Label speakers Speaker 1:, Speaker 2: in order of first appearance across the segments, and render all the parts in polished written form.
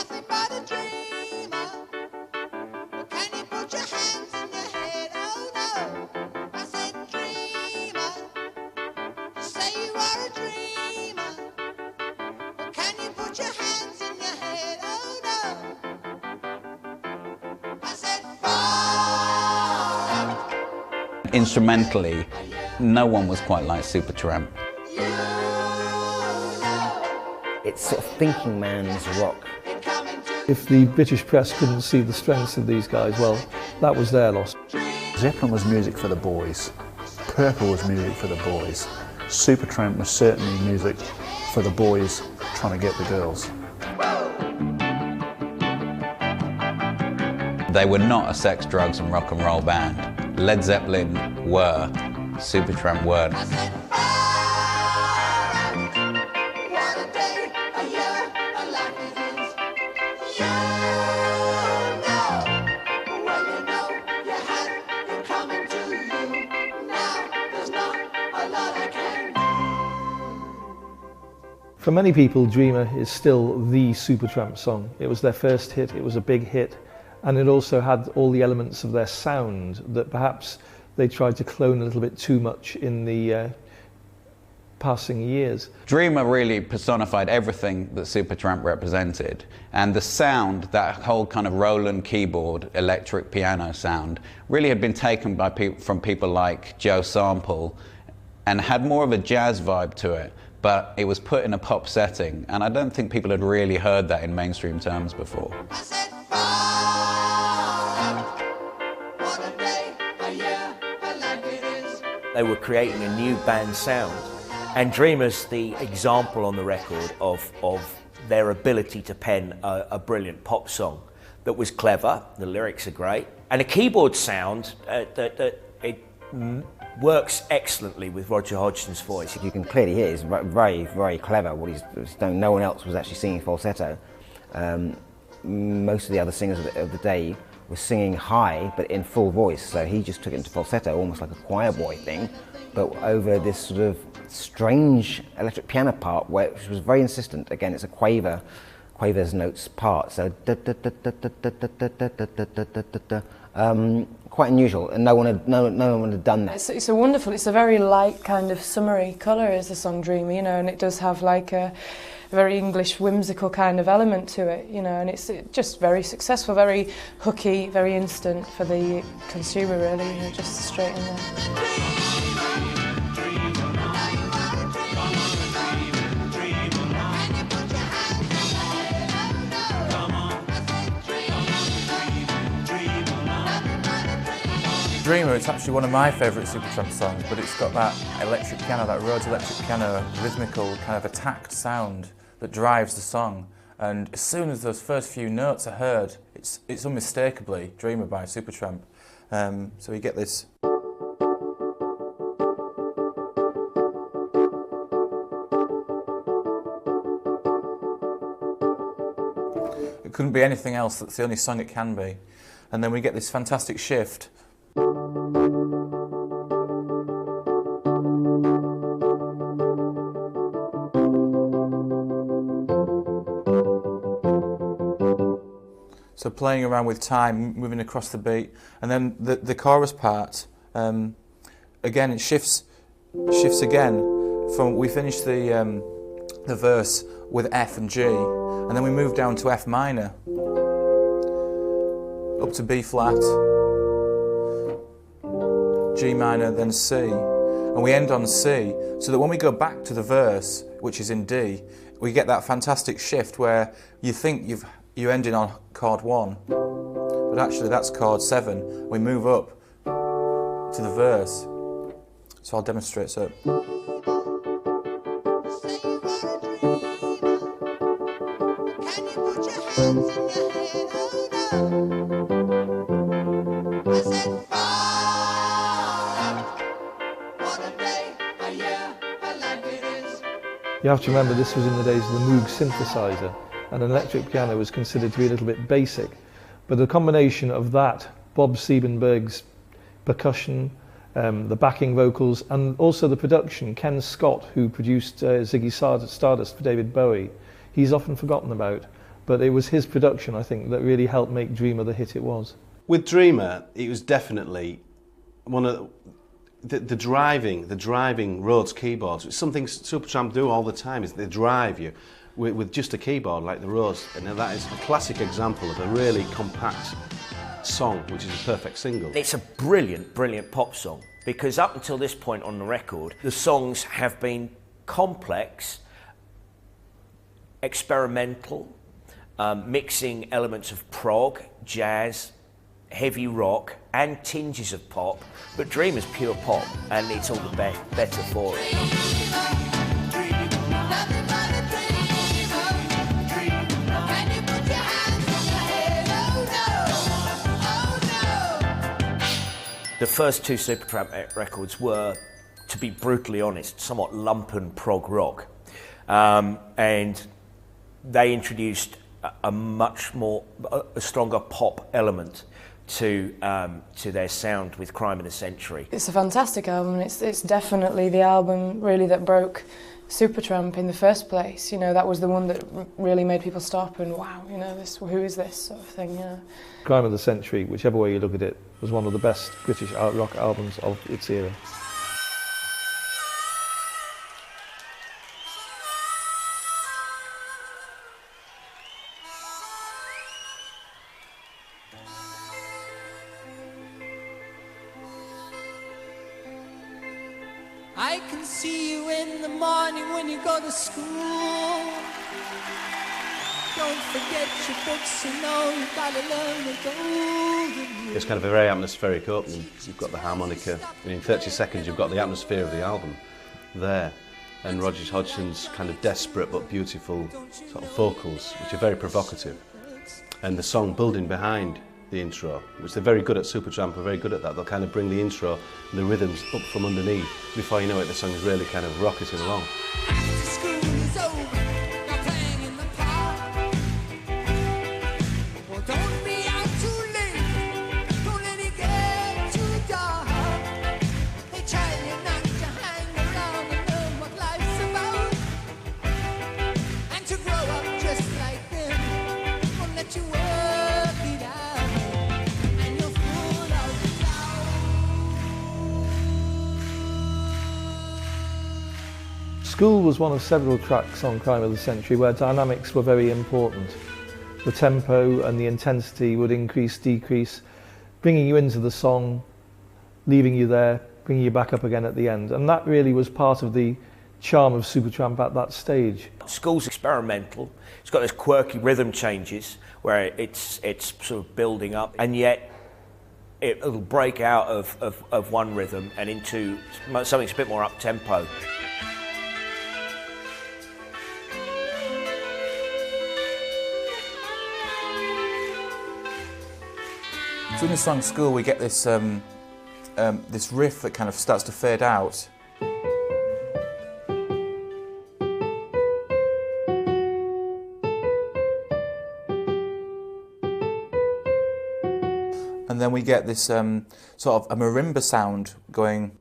Speaker 1: nothing but a dreamer. But can you put your hands in your head? Oh no. I said dreamer. You say you are a dreamer. But can you put your hands in your head? Oh no. I said far.
Speaker 2: Instrumentally, no one was quite like Supertramp.
Speaker 3: It's sort of thinking man's rock.
Speaker 4: If the British press couldn't see the strengths of these guys, well, that was their loss.
Speaker 5: Zeppelin was music for the boys. Purple was music for the boys. Supertramp was certainly music for the boys trying to get the girls.
Speaker 2: They were not a sex, drugs and rock and roll band. Led Zeppelin were, Supertramp weren't.
Speaker 4: For many people, Dreamer is still the Supertramp song. It was their first hit, it was a big hit, and it also had all the elements of their sound that perhaps they tried to clone a little bit too much in the passing years.
Speaker 2: Dreamer really personified everything that Supertramp represented, and the sound, that whole kind of Roland keyboard, electric piano sound, really had been taken by from people like Joe Sample and had more of a jazz vibe to it, but it was put in a pop setting, and I don't think people had really heard that in mainstream terms before.
Speaker 3: They were creating a new band sound, and Dreamer's the example on the record of their ability to pen a brilliant pop song that was clever, the lyrics are great, and a keyboard sound that works excellently with Roger Hodgson's voice.
Speaker 6: You can clearly hear it's very, very clever. What he's done. No one else was actually singing falsetto. Most of the other singers of the day were singing high, but in full voice. So he just took it into falsetto, almost like a choir boy thing, but over this sort of strange electric piano part, which was very insistent. Again, it's a quaver's notes part. So quite unusual, and no one had done that.
Speaker 7: It's a wonderful, it's a very light kind of summery colour is the song Dreamer, you know, and it does have like a very English whimsical kind of element to it, you know, and it's just very successful, very hooky, very instant for the consumer really, you know, just straight in there.
Speaker 8: Dreamer, it's actually one of my favourite Supertramp songs, but it's got that electric piano, that Rhodes electric piano, rhythmical, kind of attacked sound that drives the song. And as soon as those first few notes are heard, it's unmistakably Dreamer by Supertramp. So you get this. It couldn't be anything else, that's the only song it can be. And then we get this fantastic shift. So playing around with time, moving across the beat, and then the chorus part, again it shifts again. From we finish the verse with F and G, and then we move down to F minor, up to B flat, G minor, then C, and we end on C, so that when we go back to the verse, which is in D, we get that fantastic shift where you think you ended on chord 1, but actually that's chord 7. We move up to the verse, so I'll demonstrate. So.
Speaker 4: You have to remember this was in the days of the Moog synthesizer, and an electric piano was considered to be a little bit basic. But the combination of that, Bob Siebenberg's percussion, the backing vocals, and also the production, Ken Scott, who produced Ziggy Stardust for David Bowie, he's often forgotten about. But it was his production, I think, that really helped make Dreamer the hit it was.
Speaker 9: With Dreamer, it was definitely one of the driving Rhodes keyboards. It's something Supertramp do all the time, is they drive you with just a keyboard like the Rhodes, and that is a classic example of a really compact song, which is a perfect single.
Speaker 3: It's a brilliant, brilliant pop song, because up until this point on the record, the songs have been complex, experimental, mixing elements of prog, jazz, heavy rock, and tinges of pop, but Dreamer's pure pop, and it's all the better for it. The first two Supertramp records were, to be brutally honest, somewhat lumpen prog rock, and they introduced a much more, a stronger pop element to their sound with Crime of the Century. It's
Speaker 7: a fantastic album. It's definitely the album really that broke Supertramp in the first place. You know, that was the one that really made people stop and wow, you know, who is this sort of thing. You know.
Speaker 4: Crime of the Century, whichever way you look at it, was one of the best British art rock albums of its era.
Speaker 1: I can see you in the morning when you go to school. Don't forget your books, you know you've got to learn the golden rule.
Speaker 9: It's kind of a very atmospheric opening. You've got the harmonica, and in 30 seconds you've got the atmosphere of the album there. And Hodgson's kind of desperate but beautiful sort of vocals, which are very provocative. And the song building behind the intro, which they're very good at. Supertramp are very good at that. They'll kind of bring the intro and the rhythms up from underneath. Before you know it, the song is really kind of rocketing along.
Speaker 4: School was one of several tracks on Crime of the Century where dynamics were very important. The tempo and the intensity would increase, decrease, bringing you into the song, leaving you there, bringing you back up again at the end. And that really was part of the charm of Supertramp at that stage.
Speaker 3: School's experimental. It's got those quirky rhythm changes where it's sort of building up, and yet it'll break out of one rhythm and into something that's a bit more up-tempo.
Speaker 8: So in the song School, we get this this riff that kind of starts to fade out. And then we get this sort of a marimba sound going,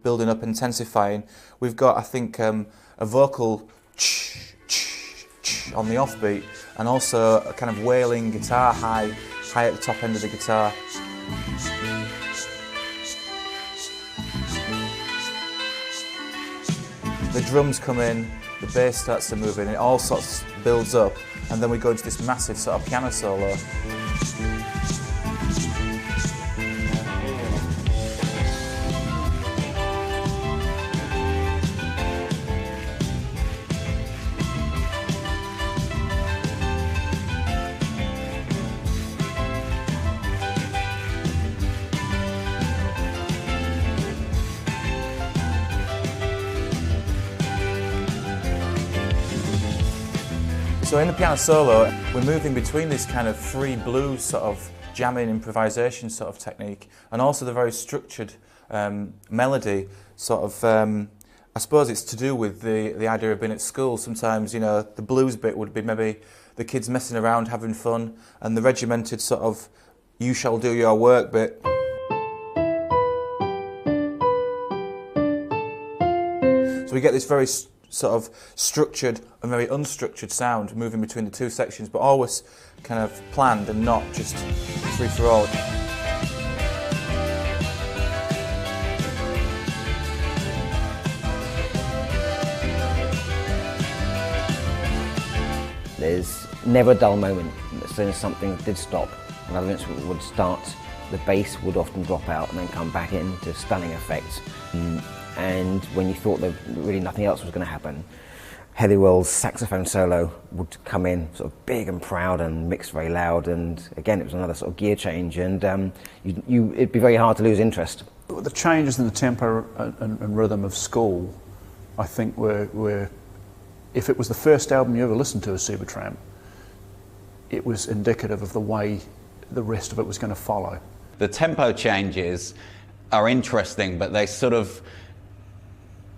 Speaker 8: building up, intensifying. We've got, I think, a vocal on the offbeat, and also a kind of wailing guitar high at the top end of the guitar. The drums come in, the bass starts to move in, it all sorts of builds up, and then we go into this massive sort of piano solo. So in the piano solo, we're moving between this kind of free blues sort of jamming improvisation sort of technique, and also the very structured melody sort of, I suppose it's to do with the idea of being at school. Sometimes, you know, the blues bit would be maybe the kids messing around, having fun, and the regimented sort of, you shall do your work bit. So we get this very sort of structured and very unstructured sound moving between the two sections, but always kind of planned and not just free for all.
Speaker 6: There's never a dull moment. As soon as something did stop, another instrument would start, the bass would often drop out and then come back in to stunning effects. And when you thought that really nothing else was going to happen, Helliwell's saxophone solo would come in sort of big and proud and mixed very loud, and again it was another sort of gear change, and it'd be very hard to lose interest.
Speaker 5: The changes in the tempo and rhythm of school, I think were, if it was the first album you ever listened to as Supertramp, it was indicative of the way the rest of it was going to follow.
Speaker 2: The tempo changes are interesting, but they sort of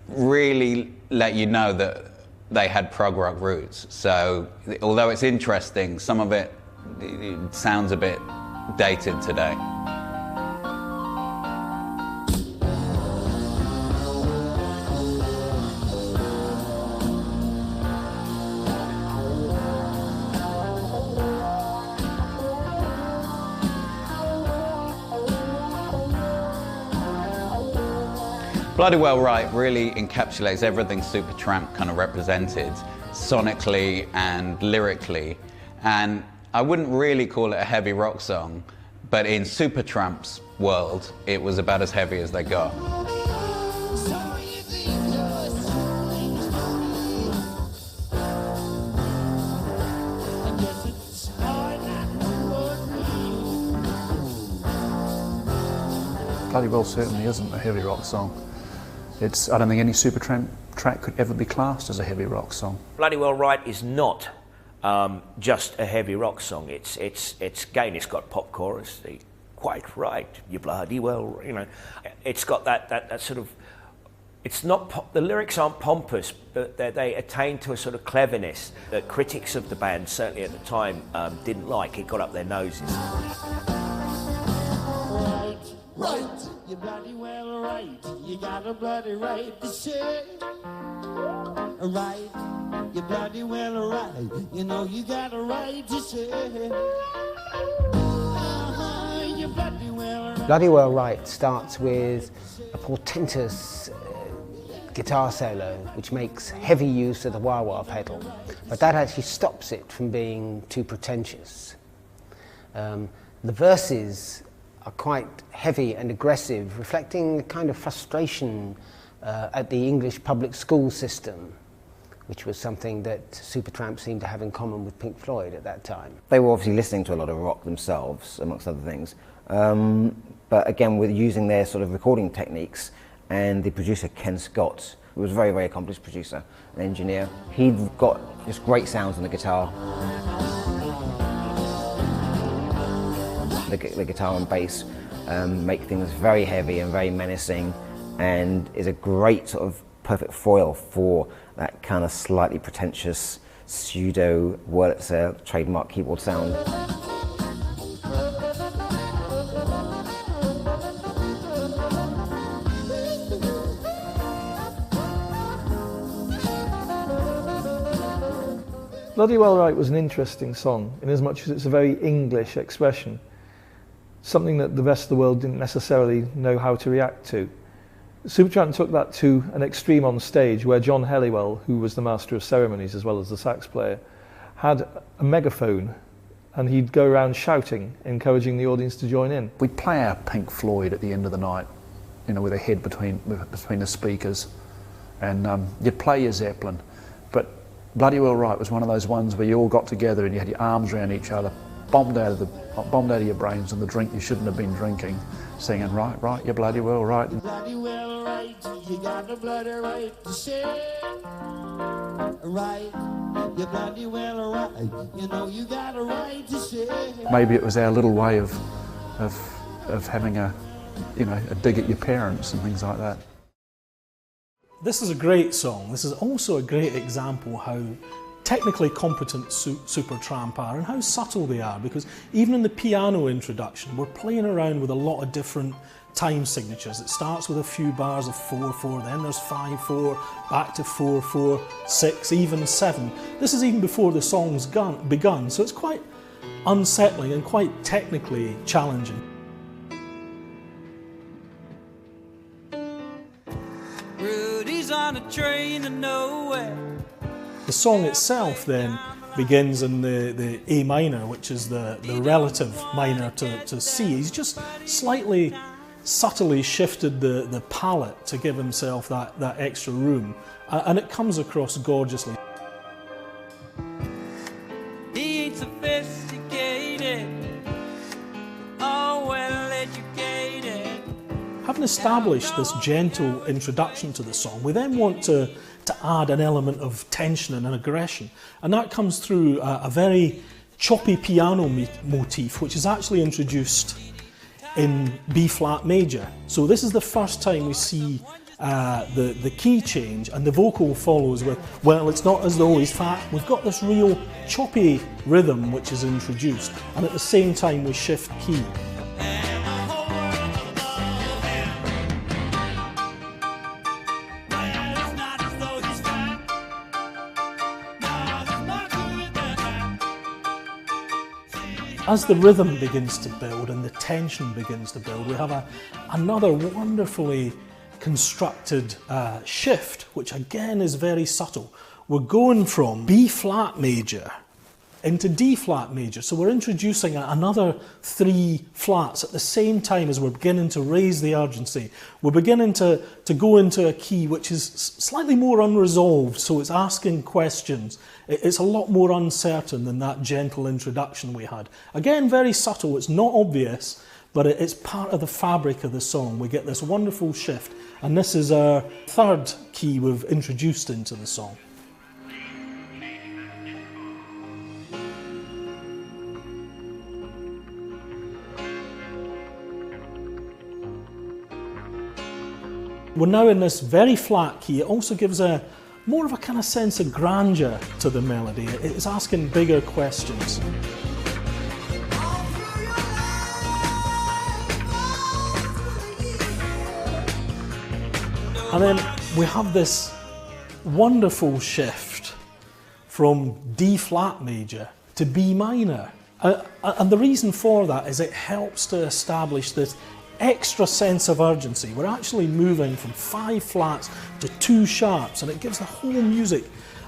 Speaker 2: really let you know that they had prog rock roots. So although it's interesting, some of it sounds a bit dated today. Bloody Well Right really encapsulates everything Supertramp kind of represented, sonically and lyrically. And I wouldn't really call it a heavy rock song, but in Supertramp's world, it was about as heavy as they got.
Speaker 5: Bloody Well certainly isn't a heavy rock song. I don't think any Supertramp track could ever be classed as a heavy rock song.
Speaker 3: Bloody Well Right is not just a heavy rock song. It's again, it's got pop chorus, the quite right, you bloody well, you know. It's got that sort of, it's not, the lyrics aren't pompous, but they attain to a sort of cleverness that critics of the band, certainly at the time, didn't like. It got up their noses.
Speaker 1: Right, you bloody well right, you got a bloody right to say. Right, you bloody well right, you know you got a right to say. You bloody well right.
Speaker 10: Bloody Well Right starts with a portentous guitar solo which makes heavy use of the wah-wah pedal, but that actually stops it from being too pretentious. The verses are quite heavy and aggressive, reflecting a kind of frustration at the English public school system, which was something that Supertramp seemed to have in common with Pink Floyd at that time.
Speaker 6: They were obviously listening to a lot of rock themselves, amongst other things, but again with using their sort of recording techniques, and the producer Ken Scott, who was a very, very accomplished producer, an engineer, he'd got just great sounds on the guitar. The guitar and bass make things very heavy and very menacing, and is a great sort of perfect foil for that kind of slightly pretentious pseudo Wurlitzer trademark keyboard sound.
Speaker 4: Bloody Well Right was an interesting song in as much as it's a very English expression, something that the rest of the world didn't necessarily know how to react to. Supertramp took that to an extreme on stage where John Helliwell, who was the master of ceremonies as well as the sax player, had a megaphone and he'd go around shouting, encouraging the audience to join in.
Speaker 5: We'd play our Pink Floyd at the end of the night, you know, with a head between the speakers, and you'd play your Zeppelin, but Bloody Well Right was one of those ones where you all got together and you had your arms around each other, bombed out of your brains and the drink you shouldn't have been drinking, singing right, right, you're bloody well right.
Speaker 1: Bloody well right, you got a bloody right to say. Right, you're bloody well right, you know you got a right to say.
Speaker 5: Maybe it was our little way of having a dig at your parents and things like that.
Speaker 11: This is a great song. This is also a great example how technically competent Supertramp are and how subtle they are, because even in the piano introduction we're playing around with a lot of different time signatures. It starts with a few bars of 4/4, then there's 5/4, back to 4/4, 6, even 7. This is even before the song's begun, so it's quite unsettling and quite technically challenging.
Speaker 1: Rudy's on a train to nowhere.
Speaker 11: The song itself then begins in the A minor, which is the relative minor to C. He's just slightly, subtly shifted the palette to give himself that extra room, and it comes across gorgeously.
Speaker 1: He ain't sophisticated, oh well educated.
Speaker 11: Having established this gentle introduction to the song, we then want to add an element of tension and aggression, and that comes through a very choppy piano motif, which is actually introduced in B flat major. So this is the first time we see the key change, and the vocal follows with, well, it's not as though he's fat. We've got this real choppy rhythm which is introduced, and at the same time we shift key. As the rhythm begins to build and the tension begins to build, we have another wonderfully constructed shift, which again is very subtle. We're going from B flat major into D flat major, so we're introducing another 3 flats at the same time as we're beginning to raise the urgency. We're beginning to go into a key which is slightly more unresolved, so it's asking questions. It's a lot more uncertain than that gentle introduction we had. Again, very subtle, it's not obvious, but it's part of the fabric of the song. We get this wonderful shift, and this is our 3rd key we've introduced into the song. We're now in this very flat key. It also gives more of a kind of sense of grandeur to the melody. It's asking bigger questions. And then we have this wonderful shift from D flat major to B minor. And the reason for that is it helps to establish this extra sense of urgency. We're actually moving from 5 flats to 2 sharps, and it gives the whole music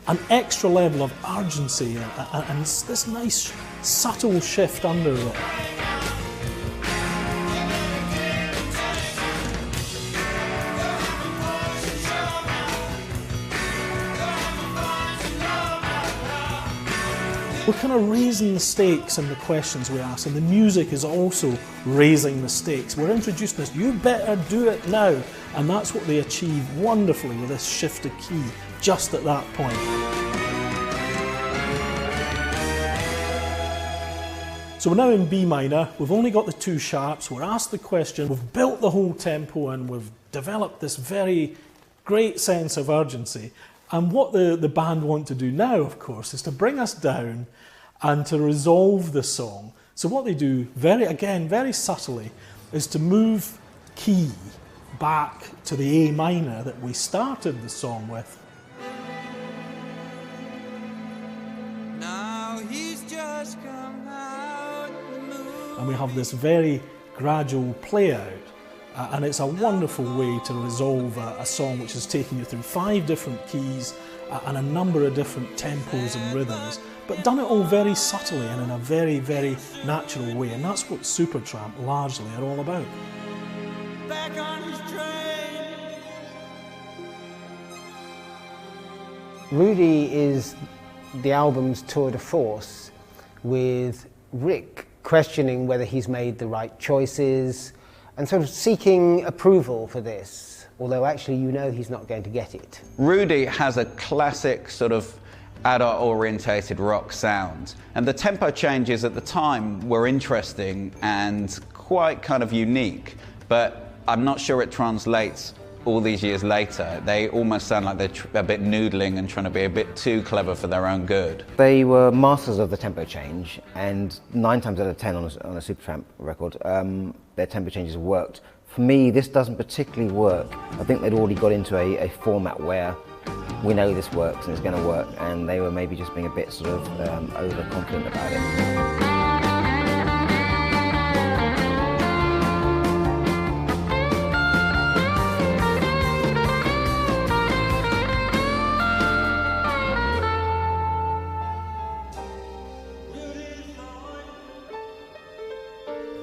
Speaker 11: an extra level of urgency and this nice subtle shift under it. We're kind of raising the stakes in the questions we ask, and the music is also raising the stakes. We're introducing this, you better do it now, and that's what they achieve wonderfully with this shift of key just at that point. So we're now in B minor, we've only got the 2 sharps, we're asked the question, we've built the whole tempo, and we've developed this very great sense of urgency. And what the band want to do now, of course, is to bring us down and to resolve the song. So what they do, very subtly, is to move key back to the A minor that we started the song with.
Speaker 1: Now he's just come out the moon.
Speaker 11: And we have this very gradual play out. And it's a wonderful way to resolve a song which is taking you through 5 different keys and a number of different tempos and rhythms, but done it all very subtly and in a very, very natural way. And that's what Supertramp largely are all about.
Speaker 1: Back on his train.
Speaker 10: Rudy is the album's tour de force, with Rick questioning whether he's made the right choices and sort of seeking approval for this, although actually you know he's not going to get it.
Speaker 2: Rudy has a classic sort of adult-orientated rock sound, and the tempo changes at the time were interesting and quite kind of unique, but I'm not sure it translates all these years later, they almost sound like they're a bit noodling and trying to be a bit too clever for their own good.
Speaker 6: They were masters of the tempo change, and 9 times out of 10 on a Supertramp record, their tempo changes worked. For me, this doesn't particularly work. I think they'd already got into a format where we know this works and it's going to work, and they were maybe just being a bit sort of overconfident about it.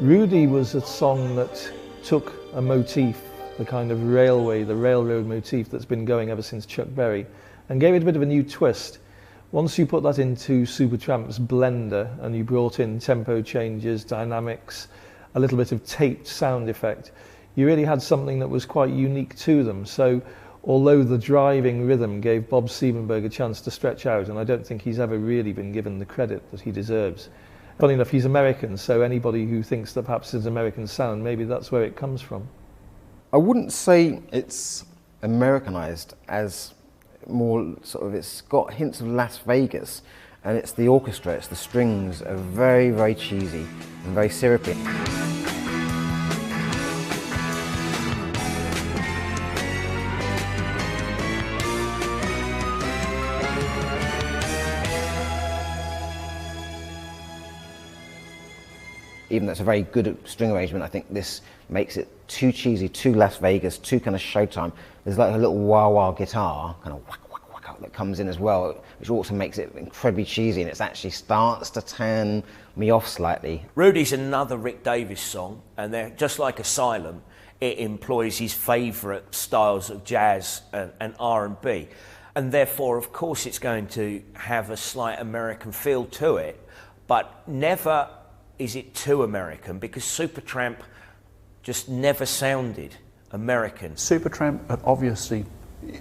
Speaker 4: Rudy was a song that took a motif, the kind of railroad motif that's been going ever since Chuck Berry, and gave it a bit of a new twist. Once you put that into Supertramp's blender and you brought in tempo changes, dynamics, a little bit of taped sound effect, you really had something that was quite unique to them. So although the driving rhythm gave Bob Siebenberg a chance to stretch out, and I don't think he's ever really been given the credit that he deserves. Funny enough, he's American, so anybody who thinks that perhaps it's an American sound, maybe that's where it comes from.
Speaker 6: I wouldn't say it's Americanized, as more sort of, it's got hints of Las Vegas, and it's the orchestra, it's the strings are very, very cheesy and very syrupy. Even though it's a very good string arrangement, I think this makes it too cheesy, too Las Vegas, too kind of Showtime. There's like a little wah-wah guitar, kind of whack, that comes in as well, which also makes it incredibly cheesy, and it actually starts to turn me off slightly.
Speaker 3: Rudy's another Rick Davies song, and they're just like Asylum, it employs his favourite styles of jazz and R&B. And therefore, of course, it's going to have a slight American feel to it, but never is it too American, because Supertramp just never sounded American.
Speaker 5: Supertramp had obviously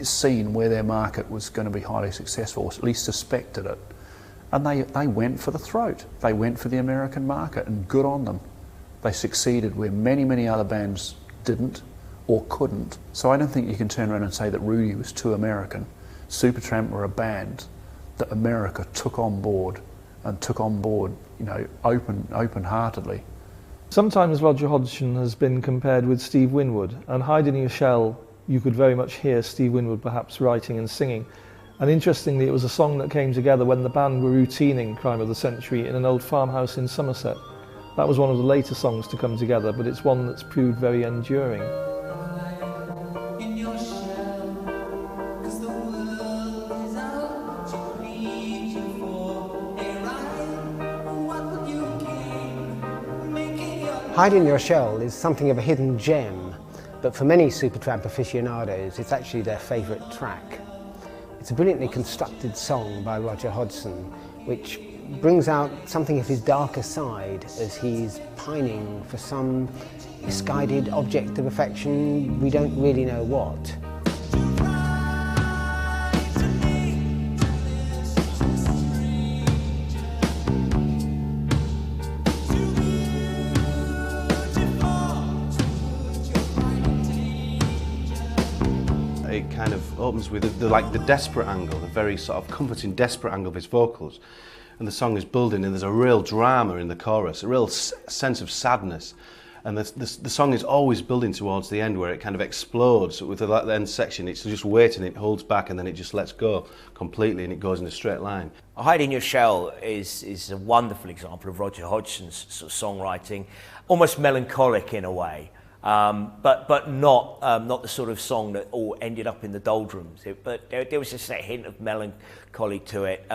Speaker 5: seen where their market was going to be highly successful, or at least suspected it, and they went for the throat. They went for the American market, and good on them. They succeeded where many, many other bands didn't or couldn't. So I don't think you can turn around and say that Rudy was too American. Supertramp were a band that America took on board, you know, open-heartedly.
Speaker 4: Sometimes Roger Hodgson has been compared with Steve Winwood, and Hide in Your Shell, you could very much hear Steve Winwood perhaps writing and singing. And interestingly, it was a song that came together when the band were routining Crime of the Century in an old farmhouse in Somerset. That was one of the later songs to come together, but it's one that's proved very enduring.
Speaker 10: Hide in Your Shell is something of a hidden gem, but for many Supertramp aficionados, it's actually their favourite track. It's a brilliantly constructed song by Roger Hodgson, which brings out something of his darker side as he's pining for some misguided object of affection, we don't really know what.
Speaker 9: It kind of opens with the desperate angle, the very sort of comforting, desperate angle of his vocals. And the song is building, and there's a real drama in the chorus, a real sense of sadness. And the song is always building towards the end, where it kind of explodes. With the end section, it's just waiting, it holds back, and then it just lets go completely, and it goes in a straight line.
Speaker 3: Hide in Your Shell is a wonderful example of Roger Hodgson's sort of songwriting, almost melancholic in a way. But not the sort of song that all ended up in the doldrums. But there was just a hint of melancholy to it,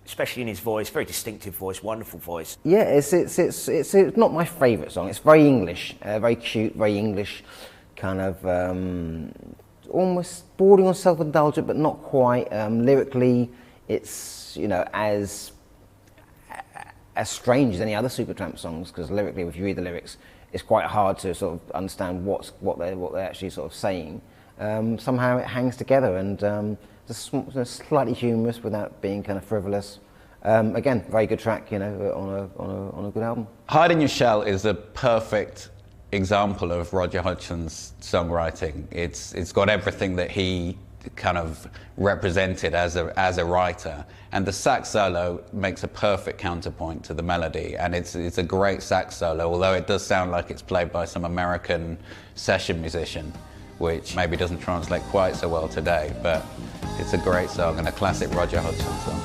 Speaker 3: especially in his voice, very distinctive voice, wonderful voice.
Speaker 6: Yeah, it's not my favourite song. It's very English, very cute, very English, kind of almost bordering on self-indulgent, but not quite. Lyrically, it's, you know, as strange as any other Supertramp songs, because lyrically, if you read the lyrics, it's quite hard to sort of understand what they're actually sort of saying. Somehow it hangs together, and just slightly humorous without being kind of frivolous. Again, very good track, you know, on a good album.
Speaker 2: Hide in Your Shell is a perfect example of Roger Hodgson's songwriting. It's got everything that he kind of represented as a writer, and the sax solo makes a perfect counterpoint to the melody, and it's a great sax solo, although it does sound like it's played by some American session musician, which maybe doesn't translate quite so well today, but it's a great song and a classic Roger Hodgson song.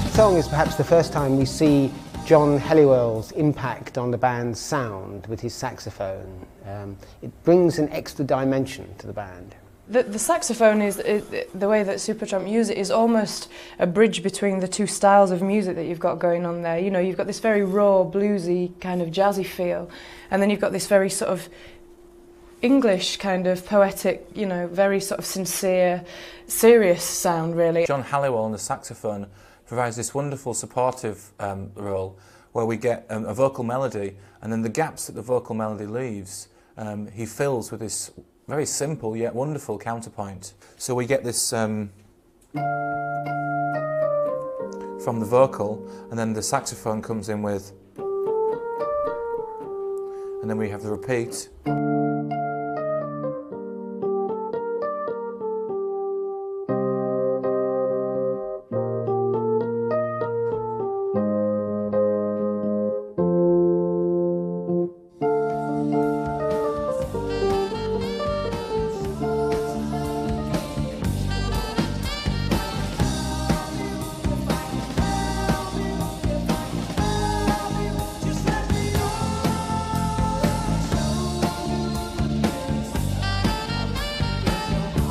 Speaker 10: The song is perhaps the first time we see John Helliwell's impact on the band's sound with his saxophone. It brings an extra dimension to the band.
Speaker 7: The saxophone is, the way that Supertramp use it is almost a bridge between the two styles of music that you've got going on there. You know, you've got this very raw, bluesy, kind of jazzy feel, and then you've got this very sort of English kind of poetic, you know, very sort of sincere, serious sound, really.
Speaker 8: John Helliwell on the saxophone provides this wonderful supportive role where we get a vocal melody, and then the gaps that the vocal melody leaves, he fills with this very simple yet wonderful counterpoint. So we get this from the vocal, and then the saxophone comes in with, and then we have the repeat.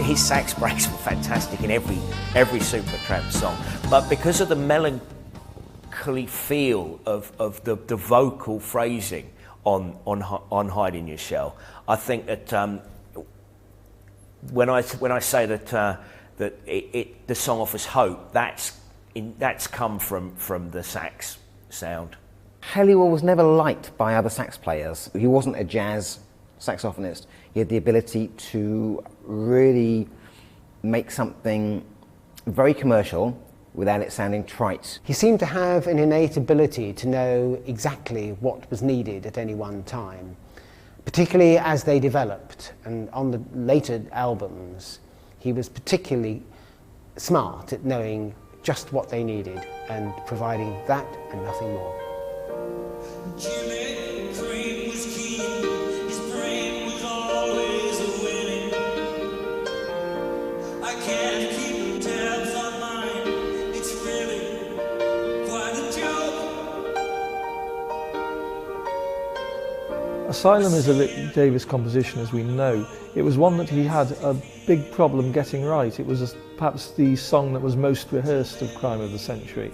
Speaker 3: His sax breaks were fantastic in every Supertramp song, but because of the melancholy feel of the vocal phrasing on Hide in Your Shell, I think that when I say that the song offers hope, that's come from the sax sound.
Speaker 6: Helliwell was never liked by other sax players. He wasn't a jazz saxophonist. He had the ability to really make something very commercial without it sounding trite.
Speaker 10: He seemed to have an innate ability to know exactly what was needed at any one time, particularly as they developed. And on the later albums, he was particularly smart at knowing just what they needed and providing that and nothing more.
Speaker 4: Asylum is a Rick Davies composition, as we know. It was one that he had a big problem getting right. It was perhaps the song that was most rehearsed of Crime of the Century.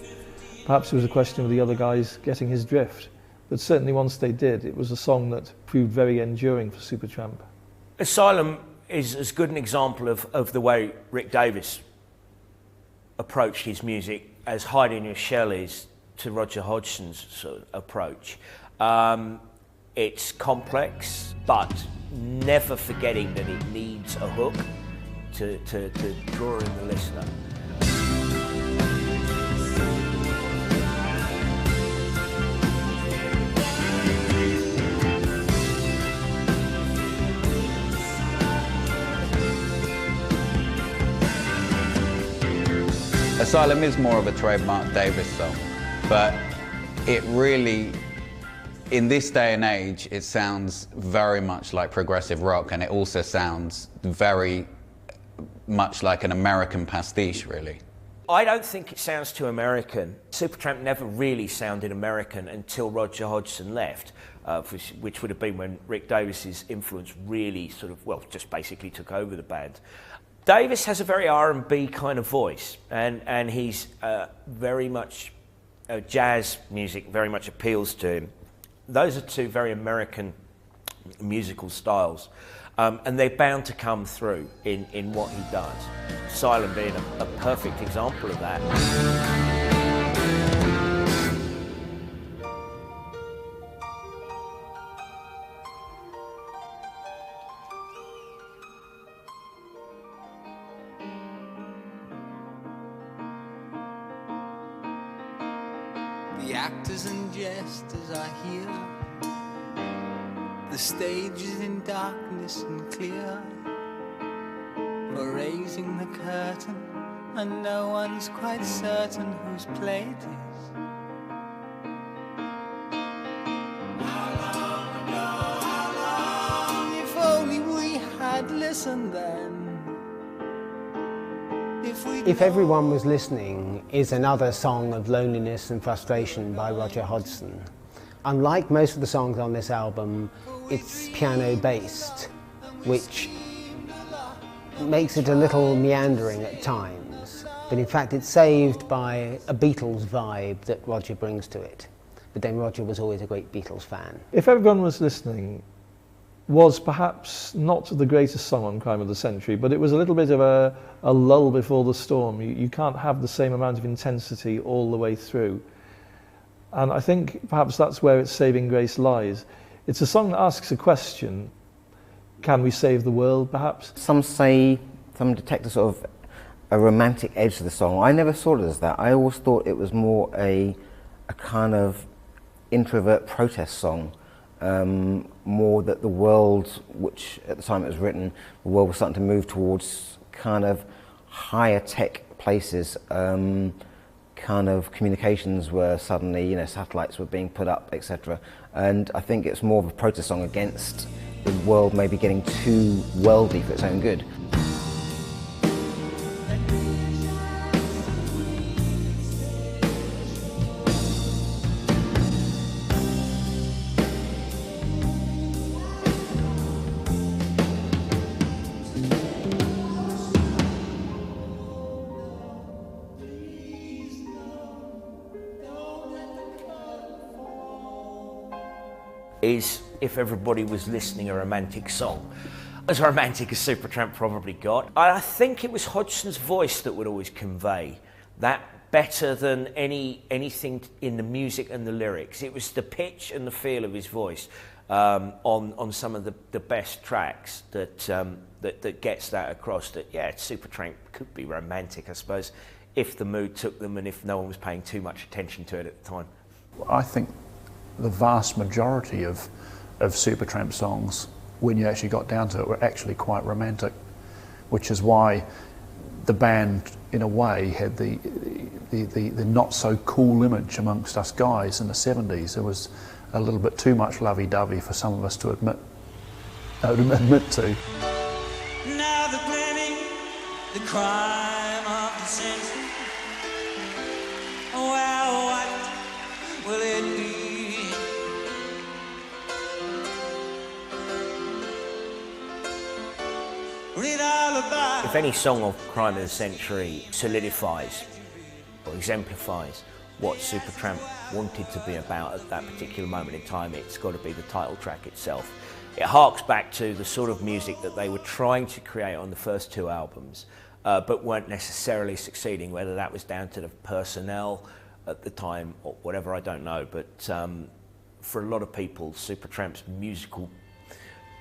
Speaker 4: Perhaps it was a question of the other guys getting his drift. But certainly once they did, it was a song that proved very enduring for Supertramp.
Speaker 3: Asylum is as good an example of the way Rick Davies approached his music as Hide in Your Shell is to Roger Hodgson's sort of approach. It's complex, but never forgetting that it needs a hook to draw in the listener.
Speaker 2: Asylum is more of a trademark Davies song, but it really, in this day and age, it sounds very much like progressive rock, and it also sounds very much like an American pastiche, really.
Speaker 3: I don't think it sounds too American. Supertramp never really sounded American until Roger Hodgson left, which would have been when Rick Davies' influence really sort of, well, just basically took over the band. Davies has a very R&B kind of voice, and he's very much, jazz music very much appeals to him. Those are two very American musical styles, and they're bound to come through in what he does. Asylum being a perfect example of that.
Speaker 1: the actors and jesters I hear. The stage is in darkness and clear. For raising the curtain, and no one's quite certain whose play it is. If only we had listened then.
Speaker 10: If Everyone Was Listening is another song of loneliness and frustration by Roger Hodgson. Unlike most of the songs on this album, it's piano-based, which makes it a little meandering at times. But in fact, it's saved by a Beatles vibe that Roger brings to it. But then Roger was always a great Beatles fan.
Speaker 4: If Everyone Was Listening was perhaps not the greatest song on Crime of the Century, but it was a little bit of a lull before the storm. You can't have the same amount of intensity all the way through. And I think perhaps that's where its saving grace lies. It's a song that asks a question. Can we save the world, perhaps?
Speaker 6: Some detect a sort of a romantic edge to the song. I never saw it as that. I always thought it was more a kind of introvert protest song. More that the world, which at the time it was written, the world was starting to move towards kind of higher tech places. Kind of communications were suddenly, satellites were being put up, etc. And I think it's more of a protest song against the world maybe getting too worldly for its own good.
Speaker 3: Is If Everybody Was Listening a romantic song? As romantic as Supertramp probably got. I think it was Hodgson's voice that would always convey that better than anything in the music and the lyrics. It was the pitch and the feel of his voice on some of the best tracks that gets that across. That Supertramp could be romantic, I suppose, if the mood took them and if no one was paying too much attention to it at the time.
Speaker 5: I think the vast majority of Supertramp songs, when you actually got down to it, were actually quite romantic, which is why the band, in a way, had the not so cool image amongst us guys in the 70s. There was a little bit too much lovey-dovey for some of us to admit to.
Speaker 1: Now they're planning the crime of the century. Well, what will it be? Read all about.
Speaker 3: If any song of Crime of the Century solidifies or exemplifies what Supertramp wanted to be about at that particular moment in time, it's got to be the title track itself. It harks back to the sort of music that they were trying to create on the first two albums, but weren't necessarily succeeding, whether that was down to the personnel at the time or whatever, I don't know. But for a lot of people, Supertramp's musical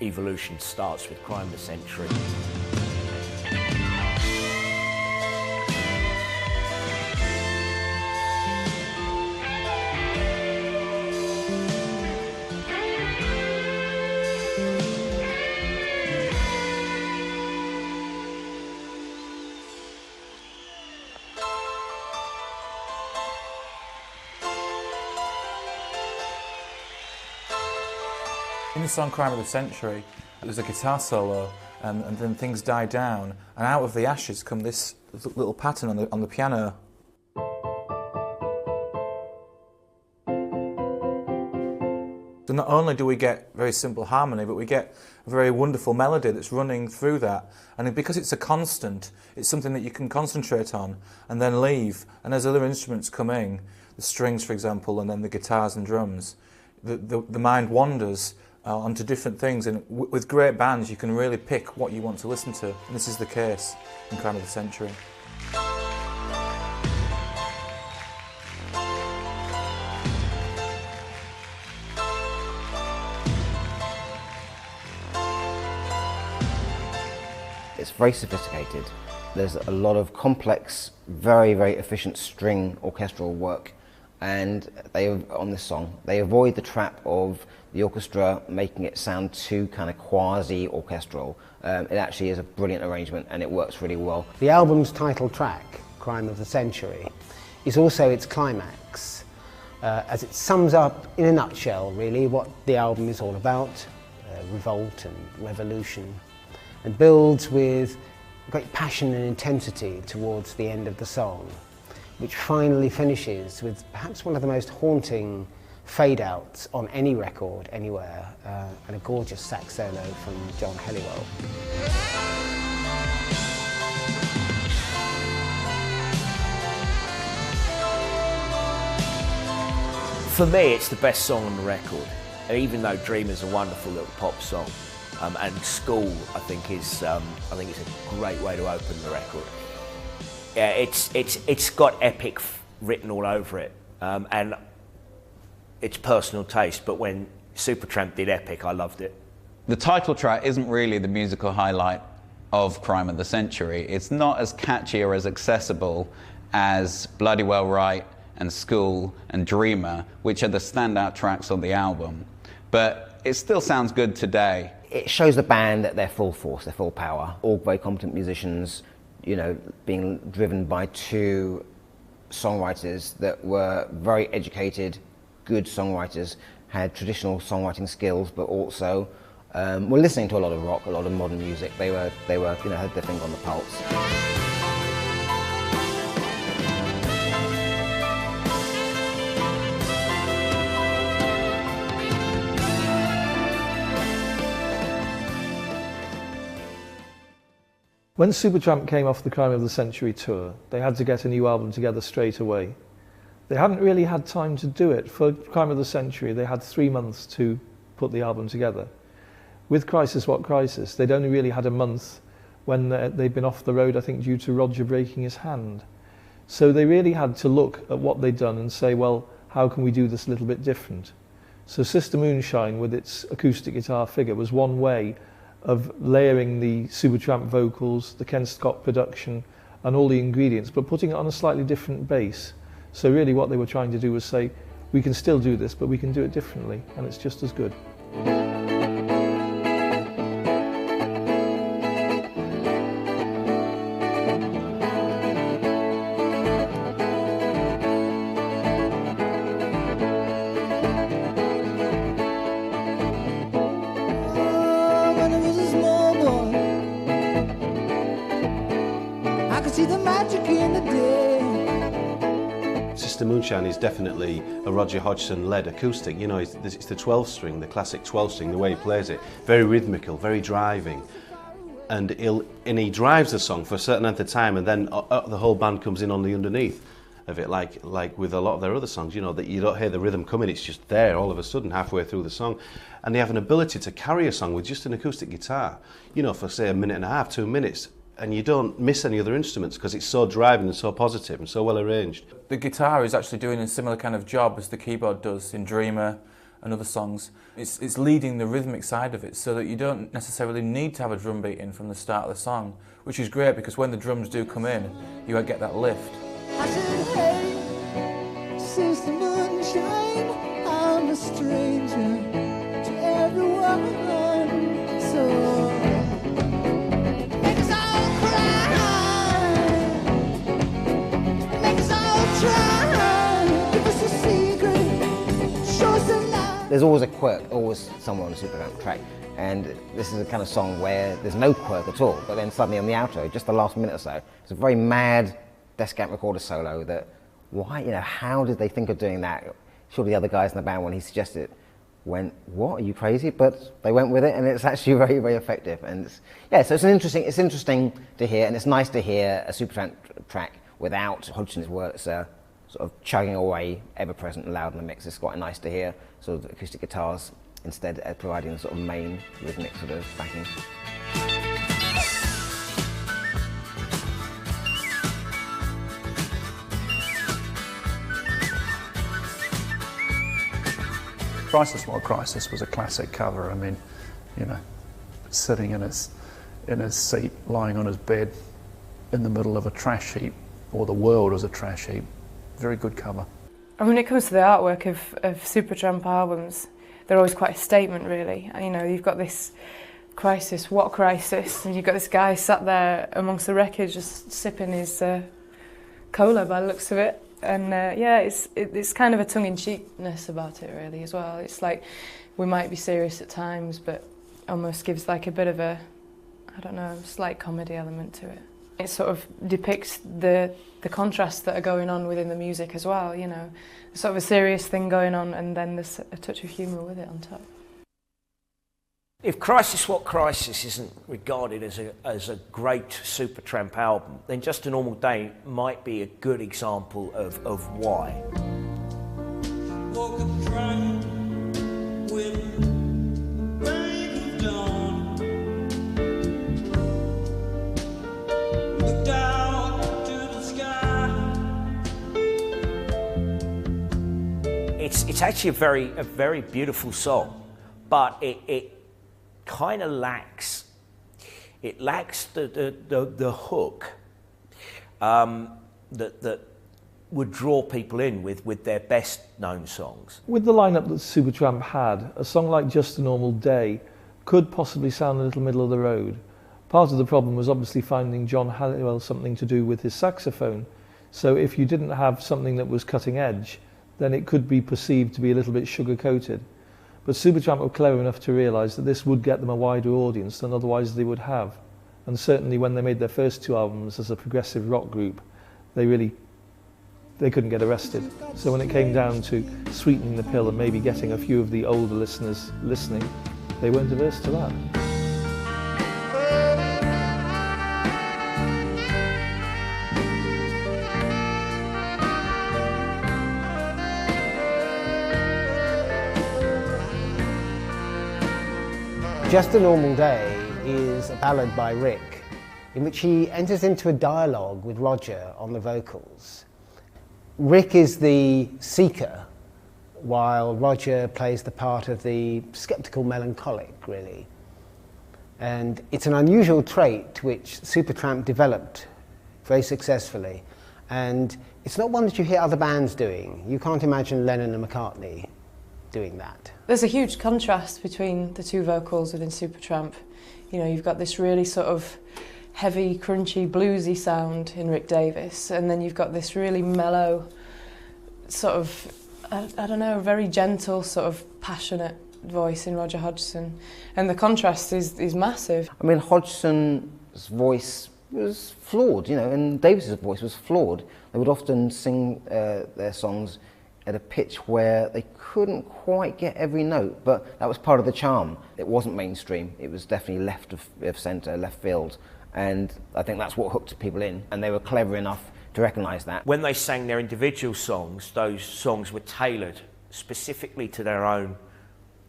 Speaker 3: evolution starts with Crime of the Century.
Speaker 8: In the song Crime of the Century, there's a guitar solo and then things die down, and out of the ashes come this little pattern on the piano. So not only do we get very simple harmony, but we get a very wonderful melody that's running through that. And because it's a constant, it's something that you can concentrate on and then leave. And as other instruments come in, the strings, for example, and then the guitars and drums, the mind wanders onto different things, and with great bands you can really pick what you want to listen to, and this is the case in Crime of the Century.
Speaker 6: It's very sophisticated. There's a lot of complex, very, very efficient string orchestral work and on this song, they avoid the trap of the orchestra making it sound too kind of quasi-orchestral. It actually is a brilliant arrangement and it works really well.
Speaker 10: The album's title track, Crime of the Century, is also its climax, as it sums up in a nutshell really what the album is all about, revolt and revolution, and builds with great passion and intensity towards the end of the song, which finally finishes with perhaps one of the most haunting fade-outs on any record anywhere, and a gorgeous sax solo from John Helliwell.
Speaker 3: For me, it's the best song on the record, even though Dreamer's a wonderful little pop song. And School, I think it's a great way to open the record. Yeah, it's got epic written all over it, and it's personal taste. But when Supertramp did epic, I loved it.
Speaker 2: The title track isn't really the musical highlight of Crime of the Century. It's not as catchy or as accessible as Bloody Well Right and School and Dreamer, which are the standout tracks on the album. But it still sounds good today.
Speaker 6: It shows the band that they're full force, they're full power. All very competent musicians, you know, being driven by two songwriters that were very educated, good songwriters, had traditional songwriting skills, but also were listening to a lot of rock, a lot of modern music. They were, you know, had their finger on the pulse.
Speaker 4: When Supertramp came off the Crime of the Century tour, they had to get a new album together straight away. They hadn't really had time to do it. For Crime of the Century, they had 3 months to put the album together. With Crisis What Crisis, they'd only really had a month when they'd been off the road, I think, due to Roger breaking his hand. So they really had to look at what they'd done and say, well, how can we do this a little bit different? So Sister Moonshine, with its acoustic guitar figure, was one way of layering the Supertramp vocals, the Ken Scott production, and all the ingredients, but putting it on a slightly different base. So really what they were trying to do was say, we can still do this, but we can do it differently, and it's just as good.
Speaker 9: Moonshine is definitely a Roger Hodgson-led acoustic. You know, it's the 12-string, the classic 12-string, the way he plays it. Very rhythmical, very driving. And he drives the song for a certain length of time, and then the whole band comes in on the underneath of it, like with a lot of their other songs, you know, that you don't hear the rhythm coming, it's just there all of a sudden halfway through the song. And they have an ability to carry a song with just an acoustic guitar, you know, for say a minute and a half, 2 minutes. And you don't miss any other instruments because it's so driving and so positive and so well arranged.
Speaker 8: The guitar is actually doing a similar kind of job as the keyboard does in Dreamer and other songs. It's leading the rhythmic side of it so that you don't necessarily need to have a drum beat in from the start of the song, which is great because when the drums do come in, you get that lift.
Speaker 1: I said, hey, Sister Moonshine, I'm a stranger to everyone, so
Speaker 6: there's always a quirk, always someone on a Supertramp track, and this is a kind of song where there's no quirk at all, but then suddenly on the outro, just the last minute or so, it's a very mad Descant recorder solo that, why, you know, how did they think of doing that? Surely the other guys in the band, when he suggested it, went, what, are you crazy? But they went with it, and it's actually very, very effective. And it's, yeah, so it's interesting to hear, and it's nice to hear a Supertramp track without Hodgson's words sort of chugging away, ever present and loud in the mix. It's quite nice to hear sort of acoustic guitars instead providing the sort of main rhythmic sort of backing.
Speaker 5: Crisis What Crisis was a classic cover. I mean, you know, sitting in his seat, lying on his bed in the middle of a trash heap, or the world as a trash heap. Very good cover.
Speaker 7: And when it comes to the artwork of Supertramp albums, they're always quite a statement, really. You know, you've got this crisis, what crisis? And you've got this guy sat there amongst the wreckage just sipping his cola by the looks of it. And yeah, it's kind of a tongue-in-cheekness about it, really, as well. It's like we might be serious at times, but almost gives like a bit of a, I don't know, slight comedy element to it. It sort of depicts the contrasts that are going on within the music as well, you know. Sort of a serious thing going on and then there's a touch of humour with it on top.
Speaker 3: If Crisis What Crisis isn't regarded as a great Supertramp album, then Just a Normal Day might be a good example of why.
Speaker 1: Woke up crying with break of dawn. Looked out to the sky.
Speaker 3: It's actually a very beautiful song, but it kind of lacks the hook that would draw people in with their best known songs.
Speaker 4: With the lineup that Supertramp had, a song like Just a Normal Day could possibly sound a little middle of the road. Part of the problem was obviously finding John Helliwell something to do with his saxophone. So if you didn't have something that was cutting edge, then it could be perceived to be a little bit sugar-coated. But Supertramp were clever enough to realise that this would get them a wider audience than otherwise they would have. And certainly when they made their first two albums as a progressive rock group, they couldn't get arrested. So when it came down to sweetening the pill and maybe getting a few of the older listeners listening, they weren't averse to that.
Speaker 10: Just a Normal Day is a ballad by Rick, in which he enters into a dialogue with Roger on the vocals. Rick is the seeker, while Roger plays the part of the sceptical melancholic, really. And it's an unusual trait which Supertramp developed very successfully. And it's not one that you hear other bands doing. You can't imagine Lennon and McCartney doing that.
Speaker 7: There's a huge contrast between the two vocals within Supertramp. You know, you've got this really sort of heavy, crunchy, bluesy sound in Rick Davies, and then you've got this really mellow, sort of, I don't know, very gentle, sort of passionate voice in Roger Hodgson. And the contrast is massive.
Speaker 6: I mean, Hodgson's voice was flawed, you know, and Davies' voice was flawed. They would often sing their songs at a pitch where they couldn't quite get every note, but that was part of the charm. It wasn't mainstream, it was definitely left of centre, left field, and I think that's what hooked people in, and they were clever enough to recognise that.
Speaker 3: When they sang their individual songs, those songs were tailored specifically to their own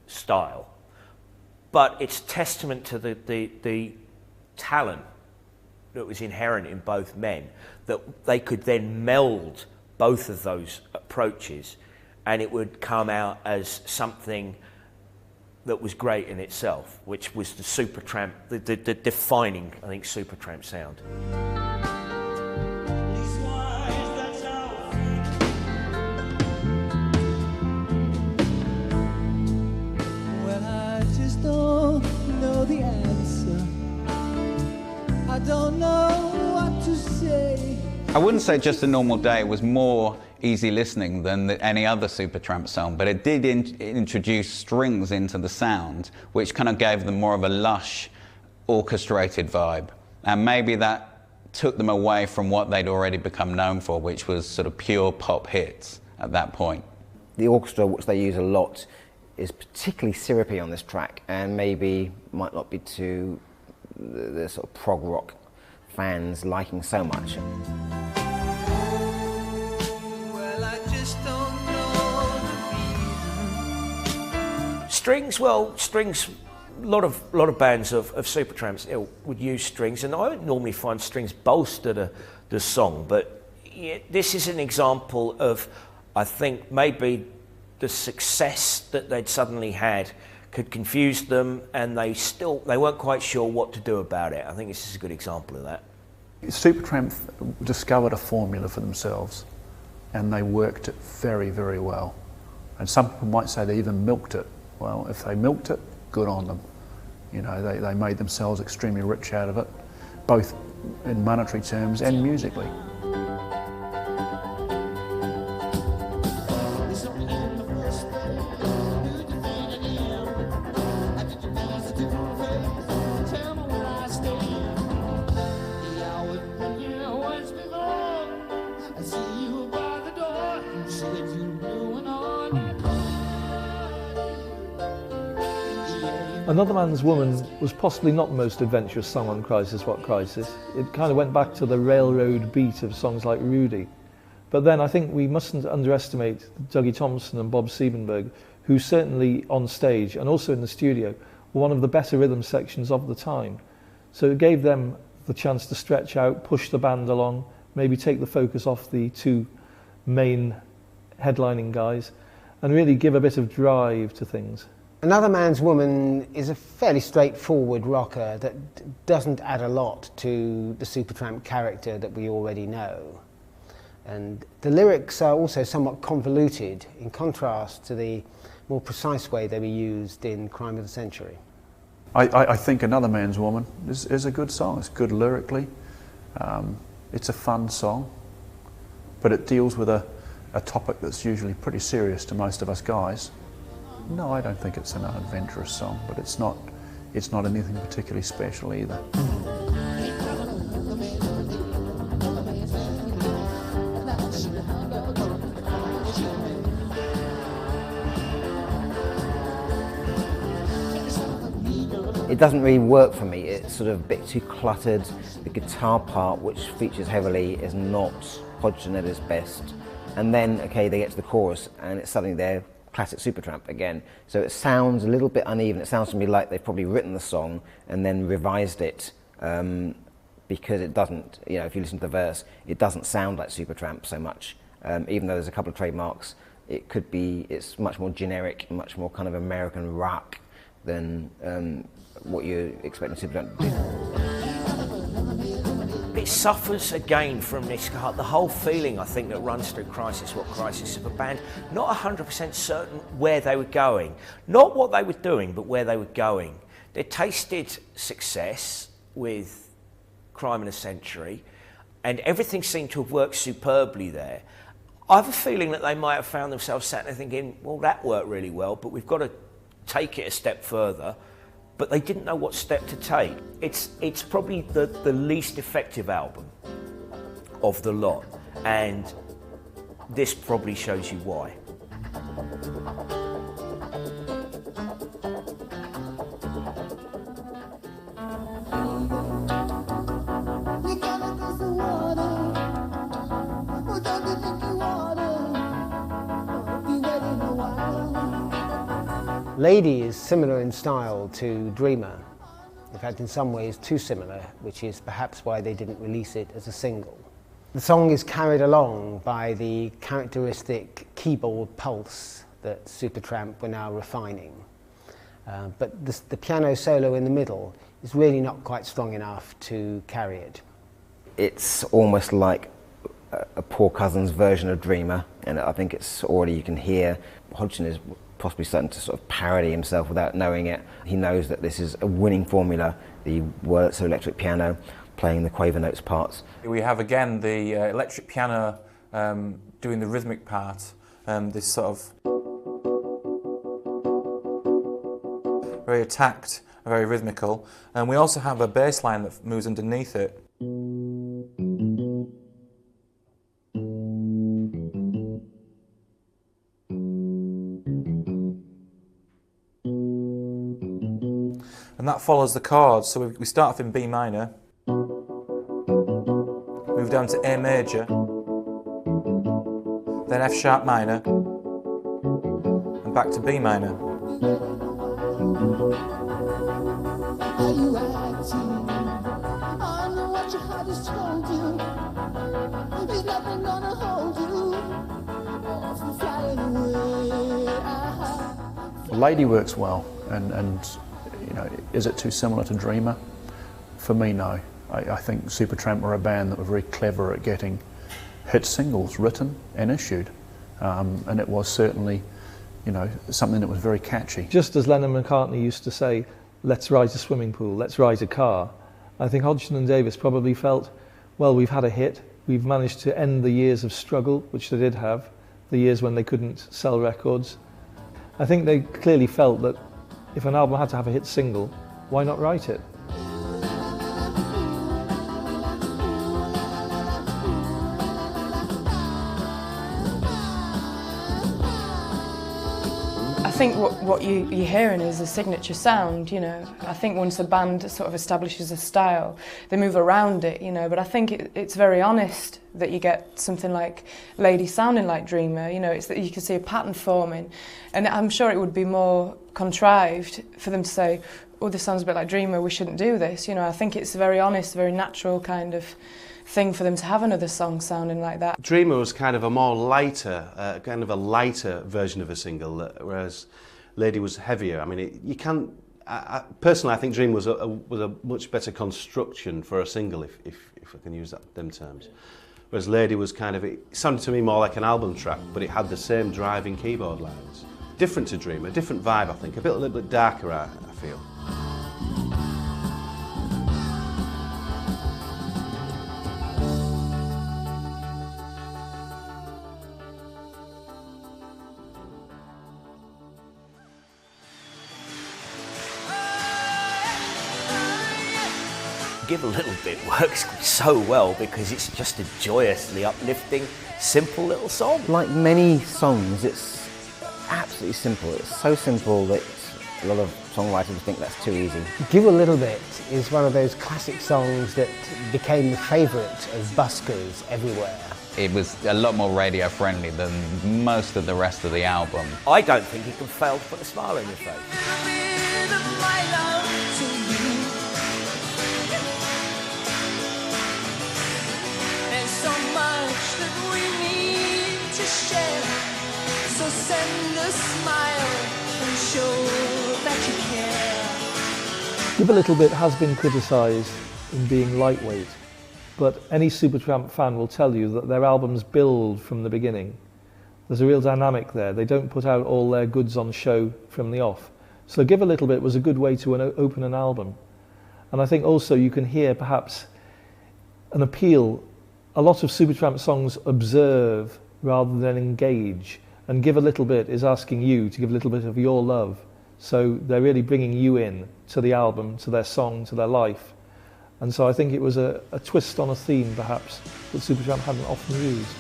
Speaker 3: style, but it's testament to the talent that was inherent in both men, that they could then meld both of those approaches and it would come out as something that was great in itself, which was the Supertramp, the defining, I think, Supertramp sound.
Speaker 1: Well, I just don't know the answer. I don't know what to say.
Speaker 2: I wouldn't say Just a Normal Day was more easy listening than any other Supertramp song, but it did introduce strings into the sound, which kind of gave them more of a lush, orchestrated vibe. And maybe that took them away from what they'd already become known for, which was sort of pure pop hits at that point.
Speaker 6: The orchestra, which they use a lot, is particularly syrupy on this track, and maybe might not be to the sort of prog rock fans liking so much.
Speaker 1: Well, I just don't know the reason.
Speaker 3: Strings, well, strings, a lot of bands of Supertramps would use strings, and I don't normally find strings bolster the song, but this is an example of, I think, maybe the success that they'd suddenly had could confuse them, and they weren't quite sure what to do about it. I think this is a good example of that.
Speaker 5: Supertramp discovered a formula for themselves, and they worked it very, very well. And some people might say they even milked it. Well, if they milked it, good on them. You know, they made themselves extremely rich out of it, both in monetary terms and musically.
Speaker 4: Another Man's Woman was possibly not the most adventurous song on Crisis What Crisis. It kind of went back to the railroad beat of songs like Rudy. But then I think we mustn't underestimate Dougie Thompson and Bob Siebenberg, who certainly on stage and also in the studio were one of the better rhythm sections of the time. So it gave them the chance to stretch out, push the band along, maybe take the focus off the two main headlining guys, and really give a bit of drive to things.
Speaker 10: Another Man's Woman is a fairly straightforward rocker that doesn't add a lot to the Supertramp character that we already know. And the lyrics are also somewhat convoluted in contrast to the more precise way they were used in Crime of the Century.
Speaker 5: I think Another Man's Woman is a good song. It's good lyrically. It's a fun song, but it deals with a topic that's usually pretty serious to most of us guys. No, I don't think it's an adventurous song, but it's not anything particularly special either.
Speaker 6: It doesn't really work for me. It's sort of a bit too cluttered. The guitar part, which features heavily, is not Hodgson at his best. And then, okay, they get to the chorus and it's suddenly there. Classic Supertramp again. So it sounds a little bit uneven. It sounds to me like they've probably written the song and then revised it because it doesn't, you know, if you listen to the verse, it doesn't sound like Supertramp so much. Even though there's a couple of trademarks, it's much more generic, much more kind of American rock than what you're expecting Supertramp to do.
Speaker 3: It suffers again from this, the whole feeling I think that runs through Crisis What Crisis of a band, not 100% certain where they were going. Not what they were doing, but where they were going. They tasted success with Crime of the Century, and everything seemed to have worked superbly there. I have a feeling that they might have found themselves sat there thinking, well, that worked really well, but we've got to take it a step further. But they didn't know what step to take. It's probably the least effective album of the lot, and this probably shows you why.
Speaker 10: Lady is similar in style to Dreamer. In fact, in some ways too similar, which is perhaps why they didn't release it as a single. The song is carried along by the characteristic keyboard pulse that Supertramp were now refining. But the piano solo in the middle is really not quite strong enough to carry it.
Speaker 6: It's almost like a poor cousin's version of Dreamer, and I think it's already, you can hear Hodgson is possibly starting to sort of parody himself without knowing it. He knows that this is a winning formula, the Wurlitzer electric piano playing the quaver notes parts.
Speaker 8: We have again the electric piano doing the rhythmic part, this sort of very attacked, very rhythmical, and we also have a bass line that moves underneath it. And that follows the chords, so we start off in B minor, move down to A major, then F sharp minor, and back to B minor.
Speaker 5: Lady works well, and you know, is it too similar to Dreamer? For me, no. I think Supertramp were a band that were very clever at getting hit singles written and issued, and it was certainly, you know, something that was very catchy.
Speaker 4: Just as Lennon and McCartney used to say, let's rise a swimming pool, let's rise a car, I think Hodgson and Davies probably felt, well, we've had a hit, we've managed to end the years of struggle, which they did have, the years when they couldn't sell records. I think they clearly felt that if an album had to have a hit single, why not write it?
Speaker 7: I think what you're hearing is a signature sound, you know. I think once a band sort of establishes a style, they move around it, you know, but I think it's very honest that you get something like Lady sounding like Dreamer, you know, it's that you can see a pattern forming, and I'm sure it would be more contrived for them to say, oh, this sounds a bit like Dreamer, we shouldn't do this, you know. I think it's a very honest, very natural kind of thing for them to have another song sounding like that.
Speaker 9: Dreamer was kind of a more lighter, lighter version of a single, whereas Lady was heavier. I mean, you can't. Personally, I think Dreamer was a much better construction for a single, if I can use them terms. Whereas Lady was kind of, it sounded to me more like an album track, but it had the same driving keyboard lines. Different to Dreamer, different vibe, I think, a little bit darker, I feel.
Speaker 3: Give a Little Bit works so well because it's just a joyously uplifting, simple little song.
Speaker 6: Like many songs, it's absolutely simple. It's so simple that a lot of songwriters think that's too easy.
Speaker 10: Give a Little Bit is one of those classic songs that became the favourite of buskers everywhere.
Speaker 2: It was a lot more radio friendly than most of the rest of the album.
Speaker 3: I don't think he can fail to put a smile on your face.
Speaker 1: So send a smile and show that you care.
Speaker 4: Give a Little Bit has been criticised in being lightweight, but any Supertramp fan will tell you that their albums build from the beginning. There's a real dynamic there. They don't put out all their goods on show from the off. So Give a Little Bit was a good way to open an album. And I think also you can hear perhaps an appeal. A lot of Supertramp songs observe rather than engage. And Give a Little Bit is asking you to give a little bit of your love. So they're really bringing you in to the album, to their song, to their life. And so I think it was a twist on a theme, perhaps, that Supertramp hadn't often used.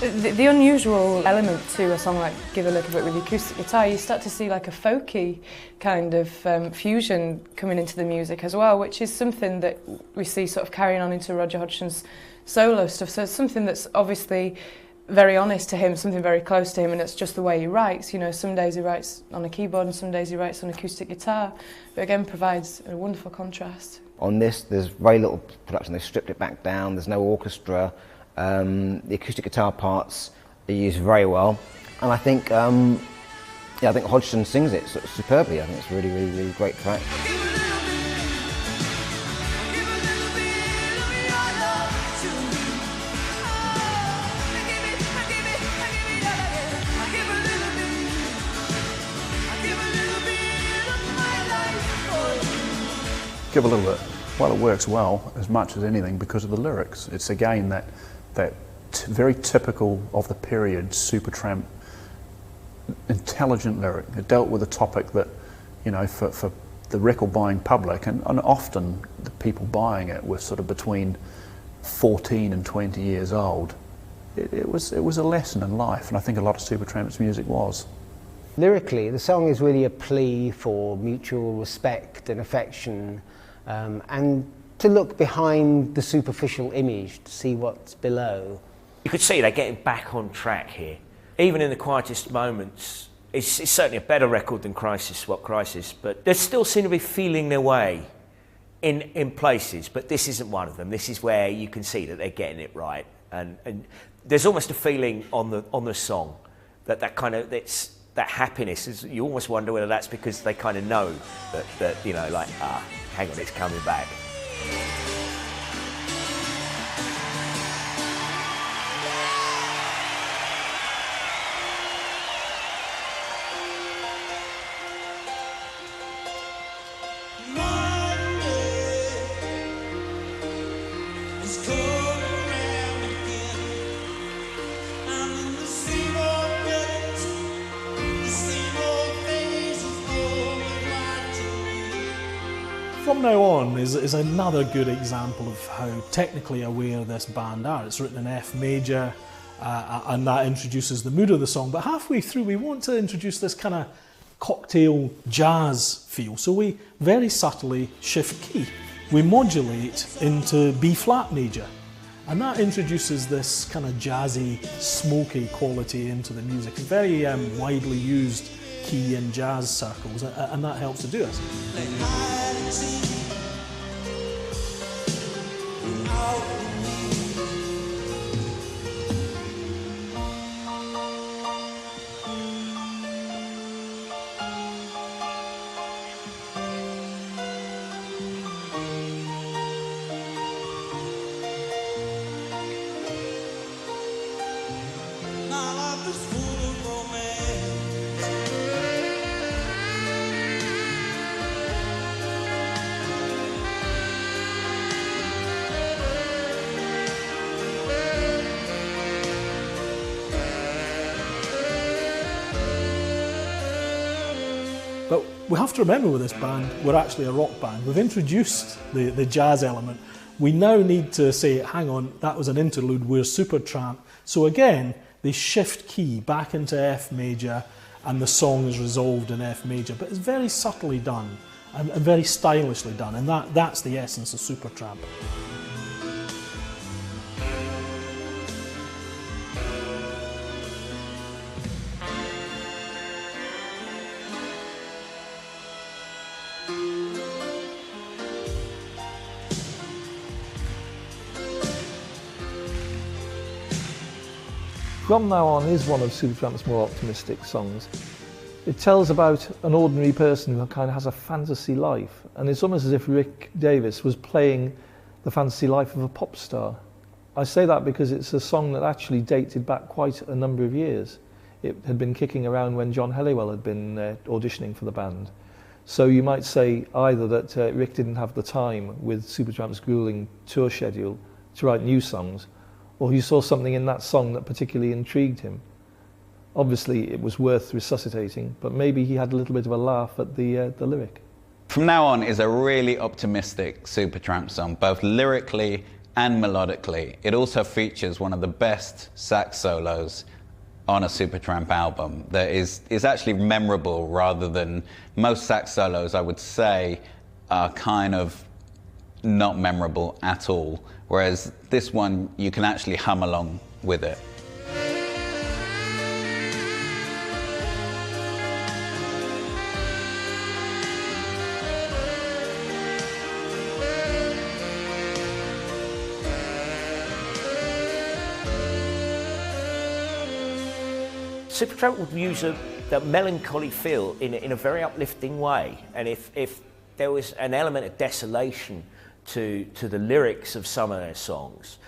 Speaker 7: The unusual element to a song like Give a Little Bit with the acoustic guitar, you start to see like a folky kind of fusion coming into the music as well, which is something that we see sort of carrying on into Roger Hodgson's solo stuff. So it's something that's obviously very honest to him, something very close to him, and it's just the way he writes. You know, some days he writes on a keyboard and some days he writes on acoustic guitar, but again provides a wonderful contrast.
Speaker 6: On this, there's very little production. They stripped it back down. There's no orchestra. The acoustic guitar parts are used very well, and I think, I think Hodgson sings it superbly. I think it's a really, really, really great track.
Speaker 5: Give a Little Bit. Well, it works well as much as anything because of the lyrics. It's again that very typical of the period Supertramp intelligent lyric. It dealt with a topic that, you know, for the record buying public, and often the people buying it were sort of between 14 and 20 years old. It was a lesson in life, and I think a lot of Supertramp's music was.
Speaker 10: Lyrically, the song is really a plea for mutual respect and affection, and to look behind the superficial image to see what's below.
Speaker 3: You could see they're getting back on track here. Even in the quietest moments, it's certainly a better record than Crisis, What Crisis, but they still seem to be feeling their way in places, but this isn't one of them. This is where you can see that they're getting it right. And there's almost a feeling on the song that kind of, it's that happiness is, you almost wonder whether that's because they kind of know that you know, like, hang on, it's coming back.
Speaker 11: From Now On is another good example of how technically aware this band are. It's written in F major, and that introduces the mood of the song. But halfway through, we want to introduce this kind of cocktail jazz feel. So we very subtly shift key. We modulate into B flat major. And that introduces this kind of jazzy, smoky quality into the music. A very widely used key in jazz circles, and that helps to do it. But we have to remember with this band, we're actually a rock band. We've introduced the jazz element. We now need to say, hang on, that was an interlude, we're Supertramp. So again, they shift key back into F major and the song is resolved in F major. But it's very subtly done and very stylishly done, and that's the essence of Supertramp.
Speaker 4: From Now On is one of Supertramp's more optimistic songs. It tells about an ordinary person who kind of has a fantasy life, and it's almost as if Rick Davies was playing the fantasy life of a pop star. I say that because it's a song that actually dated back quite a number of years. It had been kicking around when John Helliwell had been auditioning for the band. So you might say either that Rick didn't have the time with Supertramp's grueling tour schedule to write new songs, or he saw something in that song that particularly intrigued him. Obviously, it was worth resuscitating, but maybe he had a little bit of a laugh at the lyric.
Speaker 2: From Now On is a really optimistic Supertramp song, both lyrically and melodically. It also features one of the best sax solos on a Supertramp album that is actually memorable rather than most sax solos, I would say, are kind of not memorable at all. Whereas this one, you can actually hum along with it.
Speaker 3: Supertramp would use that melancholy feel in a very uplifting way, and if there was an element of desolation to the lyrics of some of their songs,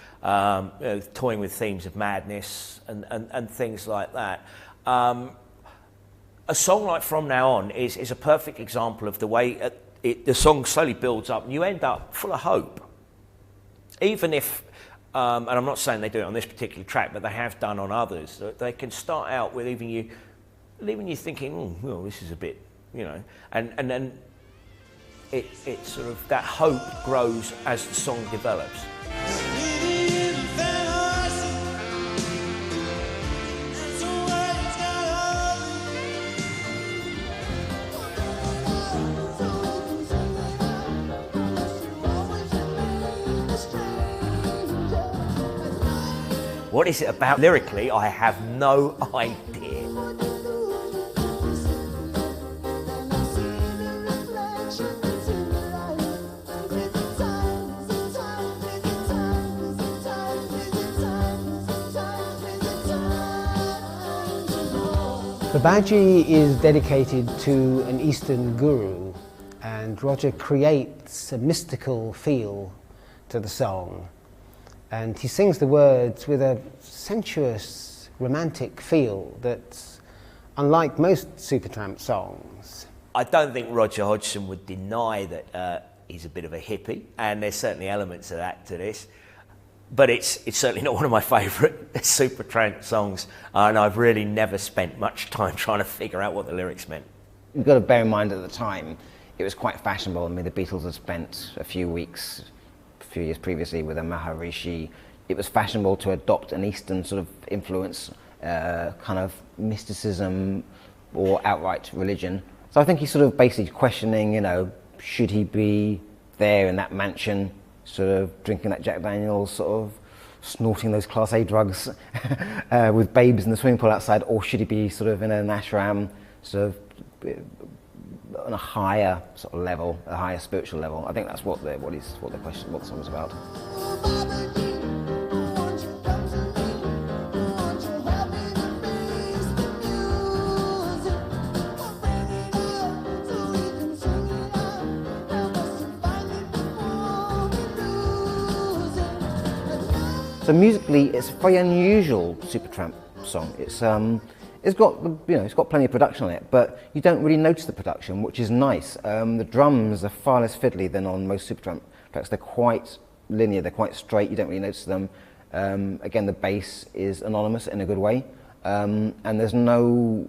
Speaker 3: toying with themes of madness and things like that. A song like From Now On is a perfect example of the way the song slowly builds up and you end up full of hope. Even if, and I'm not saying they do it on this particular track, but they have done on others, they can start out with leaving you thinking, oh, well, this is a bit, you know, and then it sort of, that hope grows as the song develops. What is it about lyrically? I have no idea.
Speaker 4: The
Speaker 10: Babaji is dedicated to an Eastern guru, and Roger creates a mystical feel to the song. And he sings the words with a sensuous, romantic feel that's unlike most Supertramp songs.
Speaker 3: I don't think Roger Hodgson would deny that he's a bit of a hippie, and there's certainly elements of that to this. But it's certainly not one of my favourite Supertramp songs, and I've really never spent much time trying to figure out what the lyrics meant.
Speaker 6: You've got to bear in mind at the time, it was quite fashionable. I mean, the Beatles had spent a few years previously with a Maharishi. It was fashionable to adopt an Eastern sort of influence, kind of mysticism or outright religion. So I think he's sort of basically questioning, you know, should he be there in that mansion, sort of drinking that Jack Daniels, sort of snorting those Class A drugs with babes in the swimming pool outside, or should he be sort of in an ashram, sort of on a higher sort of level, a higher spiritual level? I think that's what the song is about. So musically, it's a very unusual Supertramp song. It's got plenty of production on it, but you don't really notice the production, which is nice. The drums are far less fiddly than on most Supertramp tracks. They're quite linear, they're quite straight. You don't really notice them. Again, the bass is anonymous in a good way, and there's no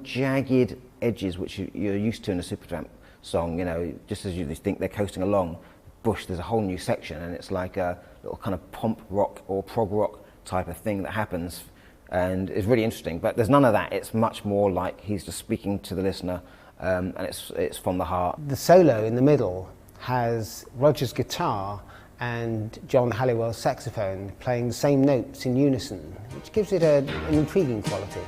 Speaker 6: jagged edges which you're used to in a Supertramp song. You know, just as you think they're coasting along, bush, there's a whole new section, and it's like a little kind of pomp rock or prog rock type of thing that happens, and it's really interesting. But there's none of that. It's much more like he's just speaking to the listener, and it's from the heart.
Speaker 10: The solo in the middle has Roger's guitar and John Helliwell's saxophone playing the same notes in unison, which gives it an intriguing quality.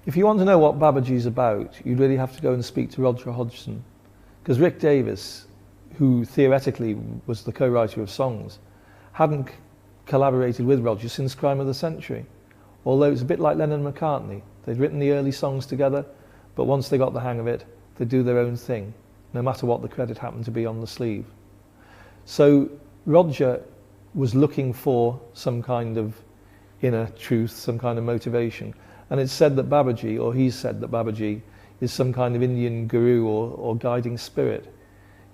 Speaker 4: If you want to know what Babaji's about, you'd really have to go and speak to Roger Hodgson, because Rick Davies, who theoretically was the co-writer of songs, hadn't collaborated with Roger since Crime of the Century, although it's a bit like Lennon and McCartney. They'd written the early songs together, but once they got the hang of it, they'd do their own thing, no matter what the credit happened to be on the sleeve. So Roger was looking for some kind of inner truth, some kind of motivation. And it's said that Babaji, or he's said that Babaji, is some kind of Indian guru or guiding spirit.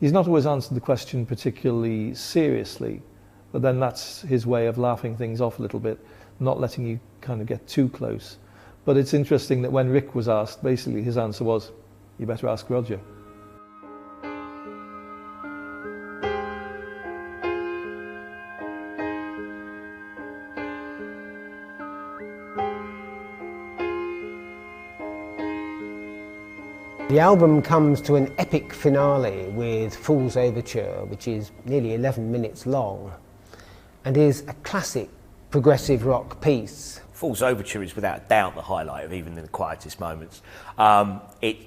Speaker 4: He's not always answered the question particularly seriously, but then that's his way of laughing things off a little bit, not letting you kind of get too close. But it's interesting that when Rick was asked, basically his answer was, you better ask Roger.
Speaker 10: The album comes to an epic finale with Fool's Overture, which is nearly 11 minutes long and is a classic progressive rock piece.
Speaker 3: Fool's Overture is without doubt the highlight of even the quietest moments.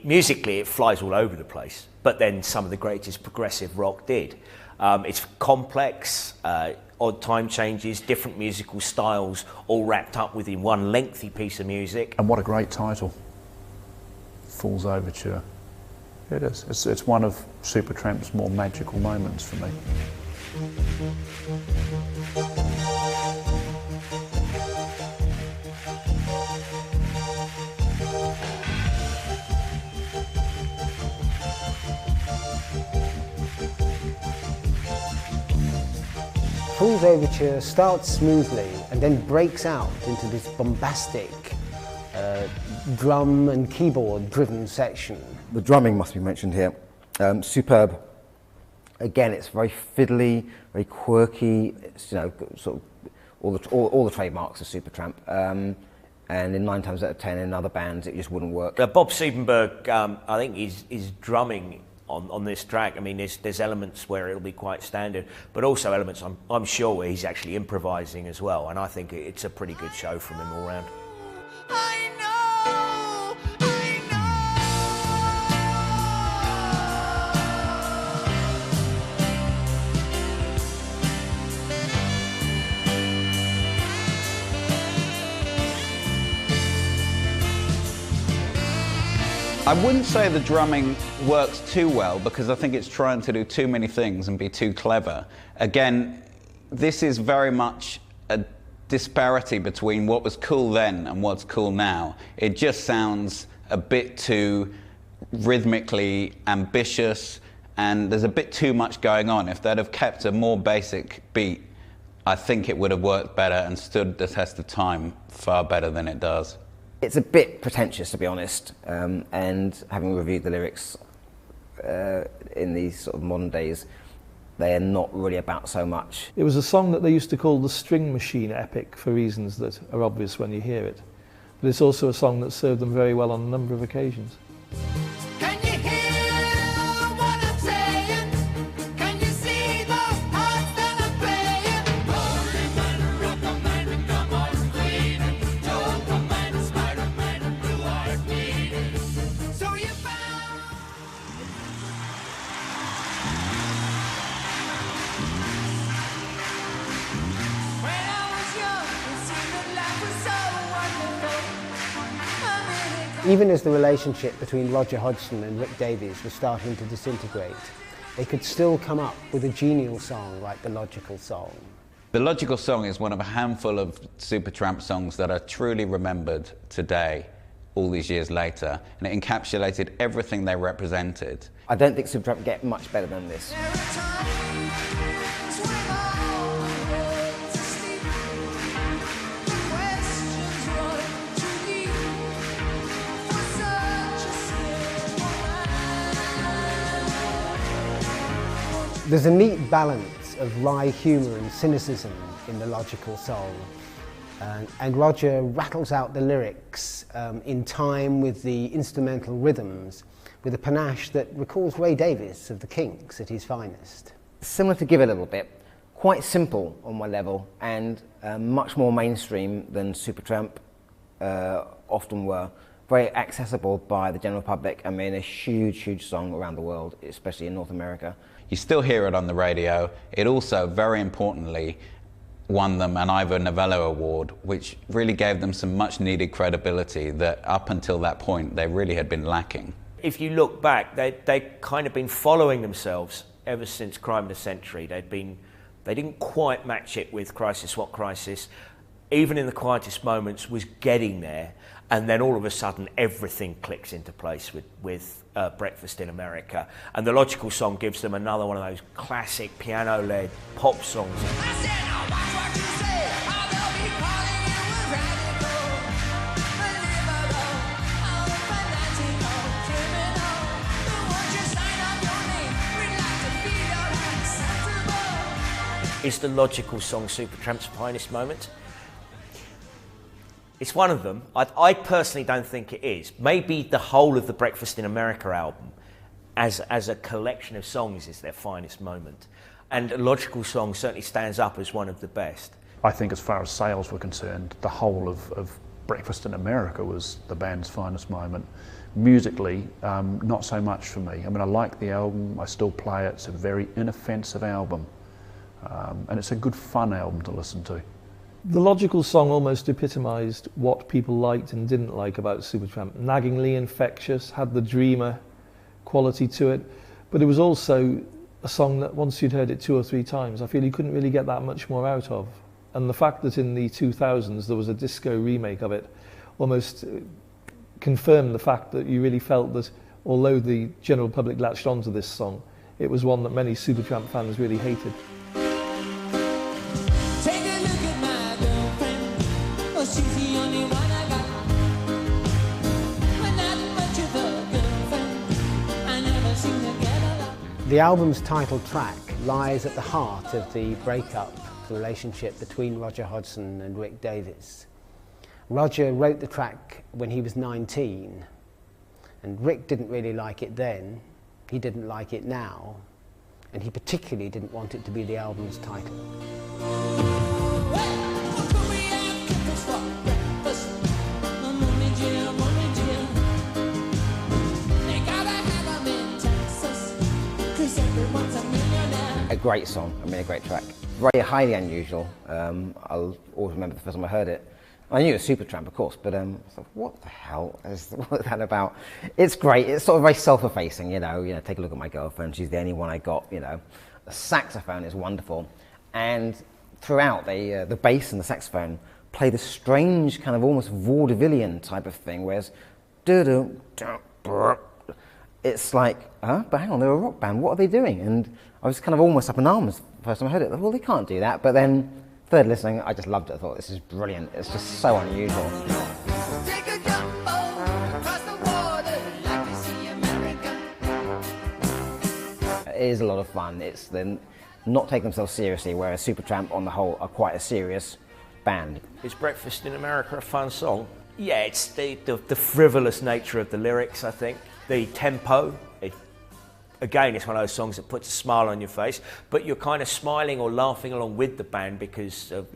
Speaker 3: Musically, it flies all over the place, but then some of the greatest progressive rock did. It's complex, odd time changes, different musical styles, all wrapped up within one lengthy piece of music.
Speaker 5: And what a great title. Fool's Overture. It is. It's one of Supertramp's more magical moments for me.
Speaker 10: Fool's Overture starts smoothly and then breaks out into this bombastic drum and keyboard driven section.
Speaker 6: The drumming must be mentioned here. Superb. Again, it's very fiddly, very quirky. It's, you know, sort of all the trademarks of Supertramp. And in 9 times out of 10 in other bands, it just wouldn't work.
Speaker 3: Bob Siebenberg, I think, is drumming on this track. I mean, there's elements where it'll be quite standard, but also elements I'm sure where he's actually improvising as well. And I think it's a pretty good show from him all round.
Speaker 2: I wouldn't say the drumming works too well because I think it's trying to do too many things and be too clever. Again, this is very much a disparity between what was cool then and what's cool now. It just sounds a bit too rhythmically ambitious, and there's a bit too much going on. If they'd have kept a more basic beat, I think it would have worked better and stood the test of time far better than it does.
Speaker 6: It's a bit pretentious, to be honest, and having reviewed the lyrics in these sort of modern days, they are not really about so much.
Speaker 4: It was a song that they used to call the string machine epic for reasons that are obvious when you hear it. But it's also a song that served them very well on a number of occasions.
Speaker 1: Can you hear what I'm saying? Can you see the parts that I'm playing? Holy man, rocker man, come on, screaming. Joker man, Spider Man, blue eyes bleeding. So you found. When I was young, it seemed that life was so wonderful.
Speaker 10: Even as the relationship between Roger Hodgson and Rick Davies was starting to disintegrate, they could still come up with a genial song like The Logical Song.
Speaker 2: The Logical Song is one of a handful of Supertramp songs that are truly remembered today, all these years later, and it encapsulated everything they represented.
Speaker 6: I don't think Supertramp get much better than this.
Speaker 1: There are times when all the roads are steep. The questions run too deep for such a simple man.
Speaker 10: There's a neat balance of wry humour and cynicism in The Logical Song. And Roger rattles out the lyrics in time with the instrumental rhythms with a panache that recalls Ray Davies of the Kinks at his finest.
Speaker 6: Similar to Give a Little Bit, quite simple on my level and much more mainstream than Supertramp often were. Very accessible by the general public. I mean, a huge, huge song around the world, especially in North America.
Speaker 2: You still hear it on the radio. It also, very importantly, won them an Ivor Novello Award, which really gave them some much needed credibility that up until that point they really had been lacking.
Speaker 3: If you look back, they'd kind of been following themselves ever since Crime of the Century. They didn't quite match it with Crisis What Crisis. Even in the quietest moments was getting there, and then all of a sudden everything clicks into place with Breakfast in America. And The Logical Song gives them another one of those classic piano-led pop songs.
Speaker 1: I said, I'll watch what you say. I will be calling you a radical, unlivable, fanatical, criminal. But won't you sign up your name? We'd like to be your acceptable.
Speaker 3: Is The Logical Song Supertramp's finest moment? It's one of them. I personally don't think it is. Maybe the whole of the Breakfast in America album as a collection of songs is their finest moment. And A Logical Song certainly stands up as one of the best.
Speaker 5: I think as far as sales were concerned, the whole of Breakfast in America was the band's finest moment. Musically, not so much for me. I mean, I like the album, I still play it. It's a very inoffensive album. And it's a good fun album to listen to.
Speaker 4: The Logical Song almost epitomised what people liked and didn't like about Supertramp. Naggingly infectious, had the dreamer quality to it, but it was also a song that once you'd heard it 2 or 3 times, I feel you couldn't really get that much more out of. And the fact that in the 2000s there was a disco remake of it almost confirmed the fact that you really felt that although the general public latched onto this song, it was one that many Supertramp fans really hated.
Speaker 1: She's the only one I got. But not much of a girlfriend. I never seem to get along.
Speaker 10: The album's title track lies at the heart of the breakup, the relationship between Roger Hodgson and Rick Davies. Roger wrote the track when he was 19, and Rick didn't really like it then, he didn't like it now, and he particularly didn't want it to be the album's title.
Speaker 6: A great song, I mean a great track. Very highly unusual. I'll always remember the first time I heard it. I knew it was Supertramp, of course, but I was like, what the hell is that about? It's great. It's sort of very self-effacing, you know, take a look at my girlfriend. She's the only one I got, you know. The saxophone is wonderful. And throughout, the bass and the saxophone play this strange kind of almost vaudevillian type of thing, whereas it's like, but hang on, they're a rock band, what are they doing? And I was kind of almost up in arms the first time I heard it. Well, they can't do that. But then, third listening, I just loved it. I thought, this is brilliant. It's just so unusual. It is a lot of fun. It's them not taking themselves seriously, whereas Supertramp, on the whole, are quite a serious band.
Speaker 3: Is Breakfast in America a fun song? Yeah, it's the frivolous nature of the lyrics, I think. The tempo, again, it's one of those songs that puts a smile on your face, but you're kind of smiling or laughing along with the band because of,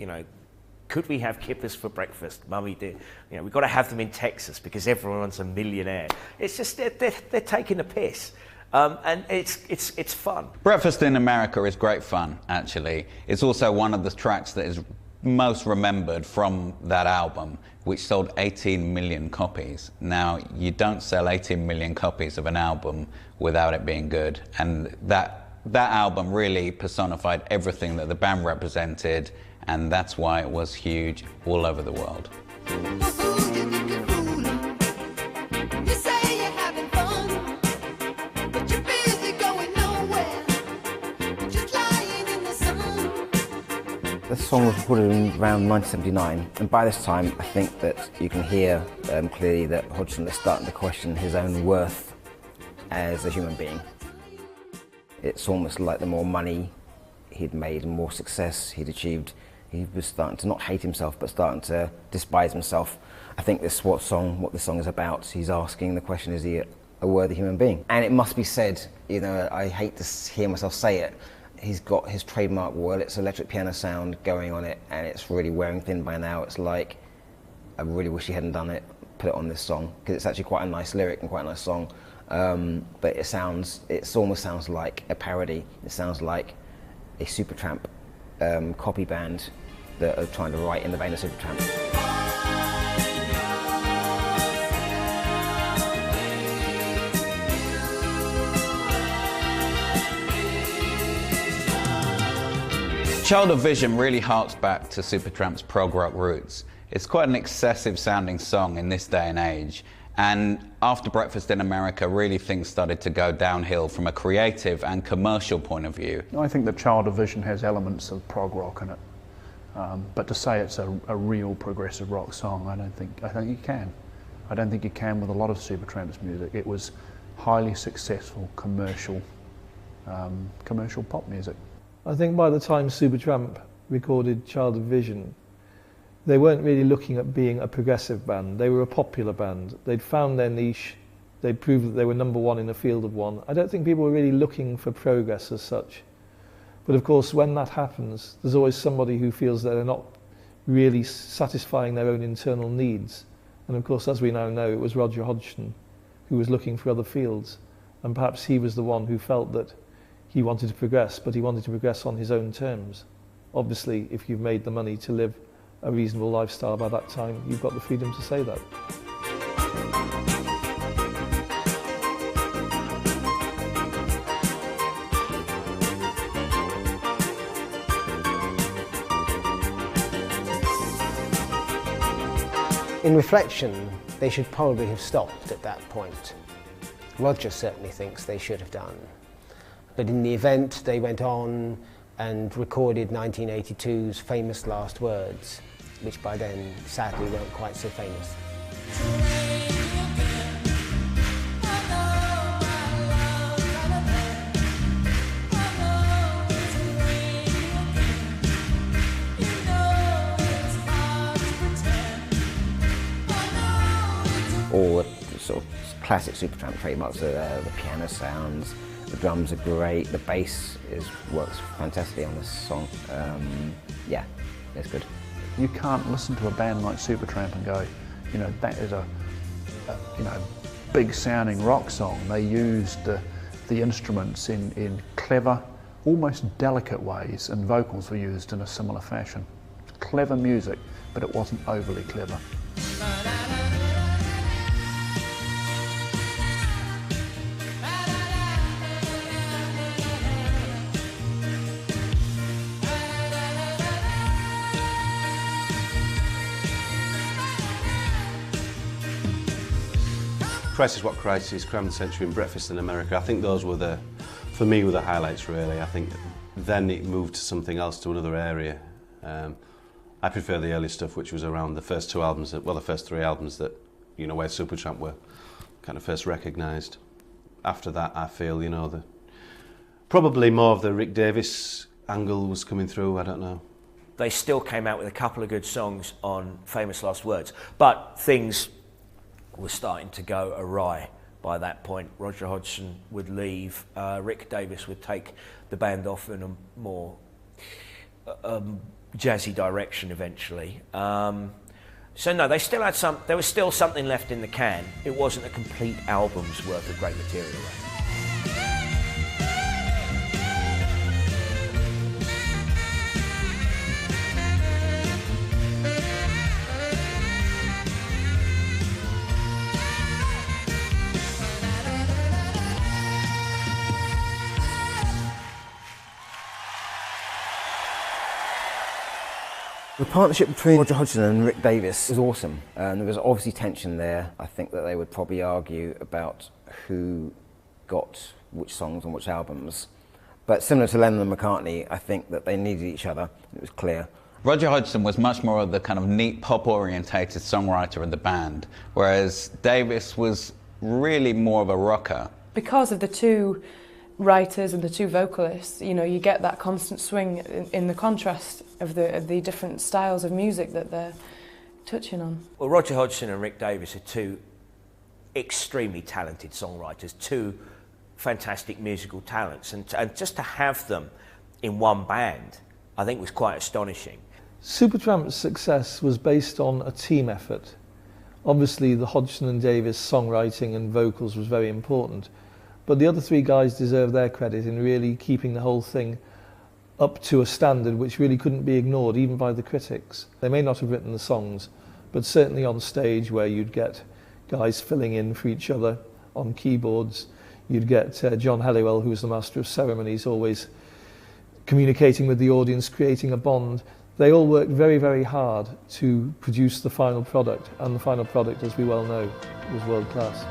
Speaker 3: could we have kippers for breakfast? Mummy did. We've got to have them in Texas because everyone's a millionaire. It's just, they're taking the piss. And it's fun.
Speaker 2: Breakfast in America is great fun, actually. It's also one of the tracks that is most remembered from that album, which sold 18 million copies. Now, you don't sell 18 million copies of an album without it being good. And that album really personified everything that the band represented, and that's why it was huge all over the world.
Speaker 6: This song was recorded in around 1979, and by this time I think that you can hear clearly that Hodgson is starting to question his own worth as a human being. It's almost like the more money he'd made and more success he'd achieved, he was starting to not hate himself but starting to despise himself. I think this is what this song is about. He's asking the question, is he a worthy human being? And it must be said, I hate to hear myself say it, he's got his trademark Wurlitz electric piano sound going on it, and it's really wearing thin by now. It's like, I really wish he hadn't done it, put it on this song, because it's actually quite a nice lyric and quite a nice song. But it almost sounds like a parody. It sounds like a Supertramp copy band that are trying to write in the vein of Supertramp.
Speaker 2: Child of Vision really harks back to Supertramp's prog rock roots. It's quite an excessive sounding song in this day and age, and after Breakfast in America, really things started to go downhill from a creative and commercial point of view.
Speaker 5: I think that Child of Vision has elements of prog rock in it, but to say it's a real progressive rock song, I don't think you can. I don't think you can with a lot of Supertramp's music. It was highly successful commercial pop music.
Speaker 4: I think by the time Supertramp recorded Child of Vision, they weren't really looking at being a progressive band. They were a popular band. They'd found their niche. They'd proved that they were number one in a field of one. I don't think people were really looking for progress as such. But of course, when that happens, there's always somebody who feels that they're not really satisfying their own internal needs. And of course, as we now know, it was Roger Hodgson who was looking for other fields. And perhaps he was the one who felt that he wanted to progress, but he wanted to progress on his own terms. Obviously, if you've made the money to live a reasonable lifestyle by that time, you've got the freedom to say that.
Speaker 10: In reflection, they should probably have stopped at that point. Roger certainly thinks they should have done. But in the event, they went on and recorded 1982's famous Last Words, which by then, sadly, weren't quite so famous.
Speaker 6: All the sort of classic Supertramp trademarks, the piano sounds, the drums are great, the bass works fantastically on this song. Yeah, it's good.
Speaker 5: You can't listen to a band like Supertramp and go, that is a big sounding rock song. They used the instruments in clever, almost delicate ways, and vocals were used in a similar fashion. Clever music, but it wasn't overly clever.
Speaker 9: Crisis What Crisis, Crime of the Century and Breakfast in America, I think those were for me were the highlights really. I think then it moved to something else, to another area. I prefer the early stuff, which was around the first two albums, well, the first three albums that, you know, where Supertramp were kind of first recognised. After that, I feel, you know, probably more of the Rick Davies angle was coming through, I don't know.
Speaker 3: They still came out with a couple of good songs on Famous Last Words, but things were starting to go awry by that point. Roger Hodgson would leave, Rick Davies would take the band off in a more jazzy direction eventually. So no, they still had there was still something left in the can. It wasn't a complete album's worth of great material.
Speaker 6: The partnership between Roger Hodgson and Rick Davies was awesome, and there was obviously tension there. I think that they would probably argue about who got which songs on which albums. But similar to Lennon and McCartney, I think that they needed each other. It was clear.
Speaker 2: Roger Hodgson was much more of the kind of neat pop-orientated songwriter in the band, whereas Davies was really more of a rocker.
Speaker 7: Because of the two writers and the two vocalists, you know, you get that constant swing in the contrast of the different styles of music that they're touching on.
Speaker 3: Well, Roger Hodgson and Rick Davies are two extremely talented songwriters, two fantastic musical talents, and just to have them in one band, I think was quite astonishing.
Speaker 4: Supertramp's success was based on a team effort. Obviously, the Hodgson and Davies songwriting and vocals was very important, but the other three guys deserve their credit in really keeping the whole thing up to a standard which really couldn't be ignored, even by the critics. They may not have written the songs, but certainly on stage, where you'd get guys filling in for each other on keyboards, you'd get John Helliwell, who was the master of ceremonies, always communicating with the audience, creating a bond. They all worked very, very hard to produce the final product, and the final product, as we well know, was world class.